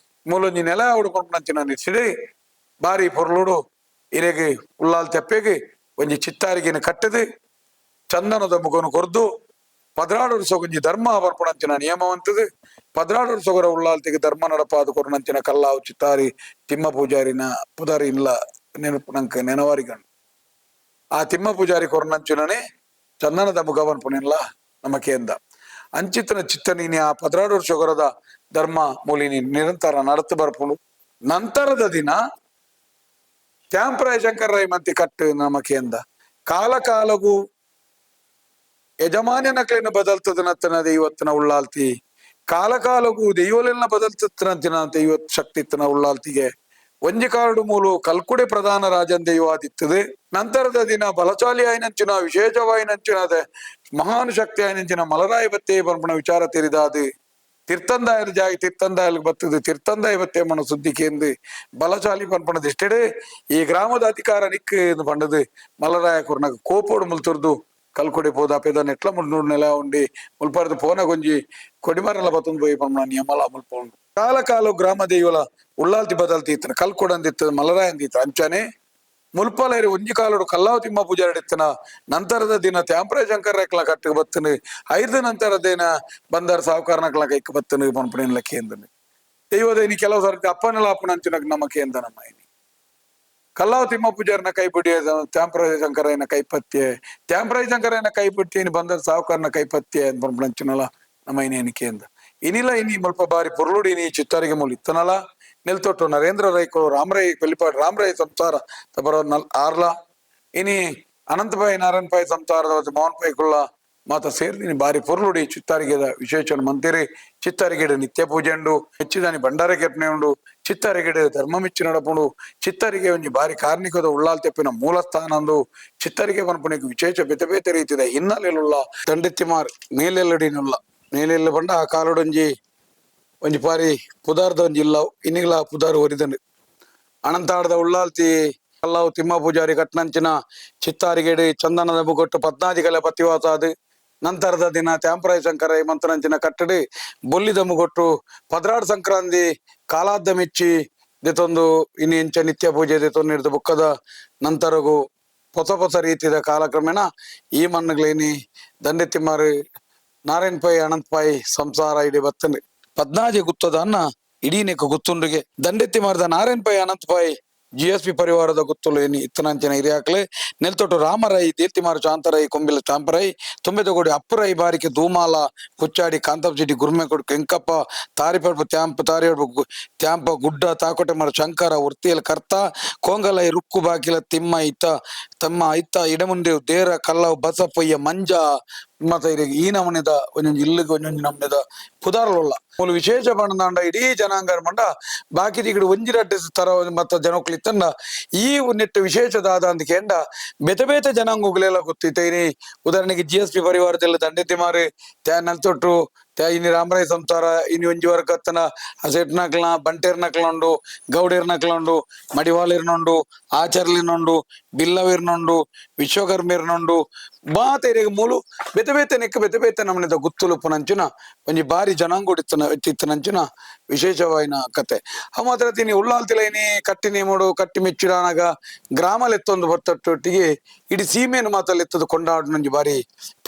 ಮೂಲೊಂಜಿ ನೆಲ ಹುಡುಕೊಂಡಂಚಿನ ನಿಸಿಡಿ ಬಾರಿ ಪೊರ್ಲುಡು ಇರೆಗೆ ಉಳ್ಳಾಲ್ ತೆಪ್ಪೆಗೆ ಒಂಜಿ ಚಿತ್ತಾರಿಗೆನ ಕಟ್ಟದು ಚಂದನದ ಮುಖನು ಕೊರ್ದು 16 ವರ್ಷ ಒಂಜಿ ಧರ್ಮ ಪನ್ಪುಣಂಚಿನ ನಿಯಮವಂತದು 16 ವರ್ಷ ಉಳ್ಳಾಲ್ತಿಗೆ ಧರ್ಮ ನಡಪಾದು ಕೊರನಂಚಿನ ಕಲ್ಲಾವು ಚಿತ್ತಾರಿ ತಿಮ್ಮ ಪೂಜಾರಿನ ಪುದಾರಿ ಇಲ್ಲ ನೆನಪು ನಂಗೆ ನೆನವಾರಿಗಂಡು ಆ ತಿಮ್ಮ ಪೂಜಾರಿ ಕೊರನಂಚಿನೇ ಚಂದನದ ಮುಖ ಪನ್ಪುಣಿಲ್ಲ ನಮಕೇಂದ ಅಂಚಿತನ ಚಿತ್ತ ನೀನಿ ಆ 16 ವರ್ಷ ಧರ್ಮ ಮೂಲಿನಿ ನಿರಂತರ ನಡತು ಬರ್ಪುಳು ನಂತರದ ದಿನ ತ್ಯಾಂಪ್ರಾಯ ಶಂಕರ ಮಂತಿ ಕಟ್ಟು ನಮಕೇಂದ ಕಾಲ ಕಾಲಗೂ ಯಜಮಾನ್ಯ ನಕಲಿನ ಬದಲ್ತದನತ್ತನ ಇವತ್ತಿನ ಉಳ್ಳಾಲ್ತಿ ಕಾಲ ಕಾಲಗೂ ದೈವಲೆಲ್ಲ ಬದಲ್ತನಂತಿನ ದೈವ ಶಕ್ತಿತ್ತನ ಉಳ್ಳಾಲ್ತಿಗೆ ಒಂಜಿ ಕಾರಡು ಮೂಲು ಕಲ್ಕುಡೆ ಪ್ರಧಾನ ರಾಜನ್ ದೈವಾದಿತ್ತದು ನಂತರದ ದಿನ ಬಲಶಾಲಿ ಆಯ್ನಂಚಿನ ವಿಶೇಷವಾಯಿನಂಚಿನ ಮಹಾನ್ ಶಕ್ತಿ ಆಯ್ನಂಚಿನ ಮಲರಾಯ ಬತ್ತೆ ಪನ್ಪುಣ ವಿಚಾರ ತಿರಿದಾದು ತೀರ್ಥಂದಾಯರ ಜಾಗಿ ತೀರ್ಥಂದಾಯಲ್ ಬತ್ತದು ತೀರ್ಥಂದಾಯ ಬತ್ತೆ ಮನ ಸುದ್ದಿಕೇಂದು ಬಲಶಾಲಿ ಪನ್ಪುಣದ ಇಷ್ಟೆಡೆ ಈ ಗ್ರಾಮದ ಅಧಿಕಾರ ನಿಕ್ ಪಂಡದು ಮಲರಾಯ ಕುರ್ನಾಗ ಕೋಪೋಡು ಮುಲ್ತುರ್ದು ಕಲ್ಕೊಡಿ ಪೋದ ಪೇದ ನೆಟ್ಲ ಮುನ್ನೂರು ನೆಲ ಉಂಡಿ ಮುಲ್ಪಾರ್ದು ಪೋನ ಗೊಂಜಿ ಕೊಡಿಮರಲ ಬತ್ತೊಂದು ಪೋಯಿ ಪಂಡ ನಿಯಮಲ ಮುಲ್ಪೋಂಡು ಕಾಲ ಕಾಲ ಗ್ರಾಮ ದೈವಲ ಉಳ್ಳಾಲ್ತಿ ಬದಲ್ತಿ ಇತ್ತನ ಕಲ್ಕೊಡಂದಿತ್ತ ಮಲರಾಯ ಅಂದಿತ್ತ ಅಂಚನೆ ಮುಲ್ಪಲೇರಿ ಒಂಜಿ ಕಾಲೋಡು ಕಲ್ಲಾವು ತಿಮ್ಮ ಪೂಜಾರಿಡಿತ್ತನ ನಂತರದ ದಿನ ತ್ಯಾಂಪ್ರಾಯ ಶಂಕರ ರೆಕ್ಲ ಕಟ್ಟಿಗೆ ಬತ್ತನು 5 ನಂತರದ ದಿನ ಬಂದಾರ ಸಾವುಕಾರನಕ್ಲ ಕೈಕ್ ಬತ್ತನು ಪನ್ಪುಣಿನ ಲೆಕ್ಕೇಂದನು ದೈವದೇನಿ ಕೆಲವು ಸರ್ತಿ ಅಪ್ಪನೆಲ್ಲ ಅಪ್ಪನ ಅಂಚಿನ ನಮಕೇಂದ ನಮ್ಮ ಐನಿ ಕಲ್ಲಾವು ತಿಮ್ಮ ಪೂಜಾರಿನ ಕೈಪಿಡಿಯ ತ್ಯಾಂಪ್ರಾಯ ಶಂಕರನ ಕೈಪತ್ಯೆ ತ್ಯಾಂಪ್ರಾಯ ಶಂಕರನ ಕೈಪಟ್ಟಿ ಬಂದ ಸಾವುಕಾರನ ಕೈಪತ್ಯೆ ಪನ್ಪುಣಂಚಿನಲ್ಲ ನಮ್ಮ ಐನೇನಿಕೆಂದ ಇನಿಲ್ಲ ಇನಿ ಮುಲ್ಪ ಬಾರಿ ಪೊರ್ಲುಡಿ ಇನಿ ಚಿತ್ತಾರಿಗೆ ಮೂಲ ಇತ್ತನಲ್ಲ ನಿಲ್ತೊಟ್ಟು ನರೇಂದ್ರ ರೈಕೋ ರಾಮರೈ ಪೆಲ್ಲಿಪಾಡು ರಾಮರೈ ಸಂಸಾರ ಬರೋ ಆರ್ಲ ಇನಿ ಅನಂತಪಾಯಿ ನಾರಾಯಣ ಪಾಯಿ ಸಂಸಾರದ ಮೋಹನ್ ಪಾಯಿ ಕುಳ್ಳ ಮಾತ ಸೇರ್ದಿನಿ ಬಾರಿ ಪೊರ್ಲುಡಿ ಚಿತ್ತಾರಿಗೆದ ವಿಶೇಷ ಮಂತಿರಿ ಚಿತ್ತಾರಿಗೆಡೆ ನಿತ್ಯ ಪೂಜೆ ಉಂಡು ಹೆಚ್ಚಿದಾನಿ ಭಂಡಾರ ಕೆಪ್ಪನೆ ಉಂಡು ಚಿತ್ತಾರಿಗೆಡೆ ಧರ್ಮ ಮಿಚ್ಚಿ ನಡಪುಂಡು ಚಿತ್ತಾರಿಗೆ ಒಂಜಿ ಬಾರಿ ಕಾರ್ಣಿಕದ ಉಳ್ಳಾಲ್ ತೆಪ್ಪಿನ ಮೂಲ ಸ್ಥಾನ ಅಂದು ಚಿತ್ತಾರಿಗೆ ಪನ್ಪುಣಿಗೆ ವಿಶೇಷ ಬೇತೆ ಬೇತೆ ರೀತಿದ ಹಿನ್ನೆಲೆಯುಳ್ಳ ದಂಡೆತ್ತಿಮಾರ್ ಮೇಲೆಲ್ಲಡಿನುಳ್ಳ ಮೇಲೆಲ್ಲ ಬಂಡ ಆ ಕಾಲೊಡೊಂಜಿ ಒಂಜಿ ಪಾರಿ ಪುದಾರ್ದ ಒಂಜಿ ಇಲ್ಲವು ಇನ್ನಿಗ್ಲ ಪುದಾರು ಒರಿದನು ಅನಂತಾಡದ ಉಳ್ಳಾಲ್ತಿ ಕಲ್ಲಾವು ತಿಮ್ಮ ಪೂಜಾರಿ ಕಟ್ನಂಚಿನ ಚಿತ್ತಾರಿಗೆಡೆ ಚಂದನದ ಮುಗೊಟ್ಟು 14 ಕಲೆ ಪತಿವಾಸಾದು ನಂತರದ ದಿನ ತ್ಯಾಂಪ್ರಾಯ ಶಂಕರ ಮಂತ್ರನಂಚಿನ ಕಟ್ಟಡಿ ಬೊಲ್ಲಿದ ಮುಗೊಟ್ಟು 16 ಸಂಕ್ರಾಂತಿ ಕಾಲಾದ್ದ ಮೆಚ್ಚಿ ದೆತೊಂದು ಇನ್ನು ಎಂಚ ನಿತ್ಯ ಪೂಜೆ ದೆತೊಂದು ಹಿಡಿದು ಬುಕ್ಕದ ನಂತರಗೂ ಹೊಸ ರೀತಿಯ ಕಾಲಕ್ರಮೇಣ ಈ ಮಣ್ಣುಗಳೇನಿ ದಂಡೆತ್ತಿಮಾರು ನಾರಾಯಣ ಪಾಯಿ ಅನಂತ ಪಾಯಿ ಸಂಸಾರ ಇಡೀ ಬತ್ತನೆ 14 ಗುತ್ತದ ಅನ್ನ ಇಡೀ ನೆಕ್ಕ ಗುತ್ತುಂಡ್ರಿಗೆ ದಂಡೆತ್ತಿ ಮಾರ್ದ ನಾರಾಯಣ ಪಾಯಿ ಅನಂತ ಪಾಯಿ GSP ಪರಿವಾರದ ಗುತ್ತಲು ಏನಿ ಇತ್ತನಂಚಿನ ಹಿರಿಯಾಕ್ಲೆ ನೆಲ್ತೊಟ್ಟು ರಾಮರೈ ದೀರ್ತಿಮಾರು ಶಾಂತರೈ ಕೊಂಬಿಲ ಚಾಂಪರೈ ತುಂಬೆದಗೋಡಿ ಅಪ್ಪರೈ ಬಾರಿಕೆ ಧೂಮಾಲ ಕುಚ್ಚಾಡಿ ಕಾಂತಪ್ಚಿಟಿ ಗುರ್ಮೆ ಕೊಡು ಕೆಂಕಪ್ಪ ತಾರಿಪಡ್ಪು ತಾರಿಪಡ್ಪು ತ್ಯಾಂಪ ಗುಡ್ಡ ತಾಕೋಟೆ ಮರ ಶಂಕರ ಉರ್ತಿಯಲ್ ಕರ್ತ ಕೋಂಗಲೈ ರುಕ್ಕು ಬಾಕಿಲ ತಿಮ್ಮ ತಮ್ಮ ಇಡಮುಂಡೆ ದೇರ ಕಲ್ಲವು ಬಸಪ್ಪಯ್ಯ ಮಂಜ ಮತ್ತ ಈ ನಮನೆದ ಒಂದೊಂದು ಇಲ್ಲಿಗೆ ಒಂದೊಂದು ನಮನೆದ ಪುದಾರಲ್ಲ ಮೂಲ ವಿಶೇಷ ಬಣ್ಣದಾಂಡ ಇಡೀ ಜನಾಂಗ ಮಂಡ ಬಾಕಿ ತಿಗಡು ಒಂಜಿರಡ್ಡೆ ತರ ಮತ್ತ ಜನಕ್ಲಿತ್ತಂಡ ಈ ನೆಟ್ಟು ವಿಶೇಷದಾದ ಅಂತ ಕೇಂಡ ಬೇತೆ ಬೇತೆ ಜನಾಂಗಗಳೆಲ್ಲ ಗೊತ್ತಿತ್ತೇನಿ ಉದಾಹರಣೆಗೆ GSP ಪರಿವಾರದೆಲ್ಲ ದಂಡೆತ್ತಿಮಾರು ನಲ್ತೊಟ್ಟು ಇನಿ ರಾಮರಾಯ ಸಂಸಾರ ಇನಿ ಒಂಜಿ ವರ್ಗತ್ತನ ಸೆಟ್ನಕ್ಲ ಬಂಟೇರ್ನಕ್ಲುಂಡು ಗೌಡೇರ್ನಕ್ಲುಂಡು ಮಡಿವಾಲಿರ್ನುಂಡು ಆಚಾರ್ಲಿನುಂಡು ಬಿಲ್ಲವಿರ್ನುಂಡು ವಿಶ್ವಕರ್ಮಿರ್ನುಂಡು ಬಾತೆರೆಗೆ ಮೂಲು ಬೇತೆ ಬೇತೆ ನೆಕ್ಕ ಬೇತೆ ಬೇತೆ ನಮ್ಮನೆದ ಗುತ್ತುಲುಪ್ಪುನಂಚಿನ ಒಂಜಿ ಬಾರಿ ಜನಾಂಗೋಡಿತ್ತನಂಚಿನ ವಿಶೇಷವಾಯಿನ ಕತೆ ಆ ಮಾತ್ರ ತಿನಿ ಉಳ್ಳಾಲ್ತಿಲೈನಿ ಕಟ್ಟಿ ನೇಮೋಡು ಕಟ್ಟಿ ಮೆಚ್ಚಿಡಾನಾಗ ಗ್ರಾಮಲೆತ್ತೊಂದು ಬರ್ತೊಟ್ಟಿಗೆ ಇಡೀ ಸೀಮೆಯನ್ನು ಮಾತಲ್ಲೆತ್ತದು ಕೊಂಡಾಡು ಬಾರಿ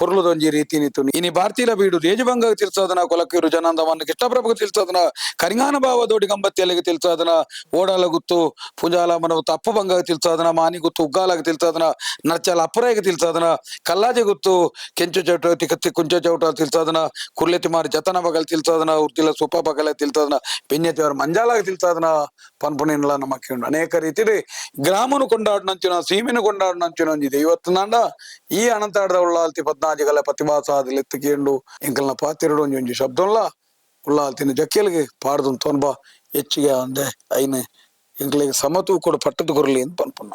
ಪುರ್ಲುದೊಂಜಿ ರೀತಿ ನಿತ್ತು ಇನಿ ಭಾರತೀಯ ಬೀಡು ದೇಜಭಂಗ ತಿಳ್ಸೋದನ ಕೊಲಕೀರು ಜನಾಂದವನ್ನ ಕೃಷ್ಣಪ್ರಭು ತಿಳ್ಸೋದನ ಕರಿಂಗಾನ ಭಾವದೋಡಿ ಗಂಬತ್ತಿಯಲ್ಲಿಗೆ ತಿಳ್ಸೋದನ ಓಡಾಲ ಗುತ್ತು ಪುಂಜಾಲ ಮನವತ್ತು ಅಪ್ಪು ಭಂಗ ತಿಳ್ಸೋದನ ಮಾನಿ ಗುತ್ತು ಉಗ್ಗಾಲಾಗ ತಿಳ್ಸೋದನ ನರ್ಚಲ ಅಪ್ಪರಾಯಿಗೆ ತಿಳ್ಸೋದನ ಕಲ್ಲಾಜೆ ಗುತ್ತು ಕೆಂಚು ಚೌಟ ತಿಕ್ಕತ್ತಿ ಕುಂಚ ಚೌಟ ತಿಳ್ಸೋದನ ಕುರ್ಲೆತಿ ಮಾರಿ ಜತನ ಬಗಲ್ ತಿಳ್ಸೋದನ ಉರ್ತಿಲ ಸುಪ ಬಗಲ ತಿಳ್ಸೋದನ ಪೆನ್ಯತಿಯವ್ರ ಮಂಜಾಲಾಗ ತಿಳ್ಸೋದನ ಪನ್ಪುಣಿನ್ಲ ನಮ್ಮಕ್ಕೆ ಅನೇಕ ರೀತಿಲಿ ಗ್ರಾಮನು ಕೊಂಡಾಡಿನಂಚಿನ ಸೀಮೆನು ಕೊಂಡಾಡಿನಂಚಿನ ಒಂದಿದೆ ಇವತ್ತು ನಾಂಡ ಈ ಅನಂತಾಡದ ಉಳ್ಳಾಲ್ತಿ 14 ಗಲ ಪ್ರತಿಭಾಸಾದ ಎತ್ತಿಕೊಂಡು ಎಂಕಲ್ನ ಪಾತಿರಡು ಒಂಜಿ ಶಬ್ದಲ್ಲ ಉಳ್ಳಾಲ್ತಿನ ಜಕ್ಕೆಲ್ಗೆ ಪಾಡ್ದು ತೊನ್ಬ ಹೆಚ್ಚಿಗೆ ಅಂದೆ ಐನೆ ಎಂಕಲಿಗೆ ಸಮತೂ ಕೂಡ ಪಟ್ಟದ ಕೊರಲಿ ಅಂತ ಪನ್ಪುಣ್ಣ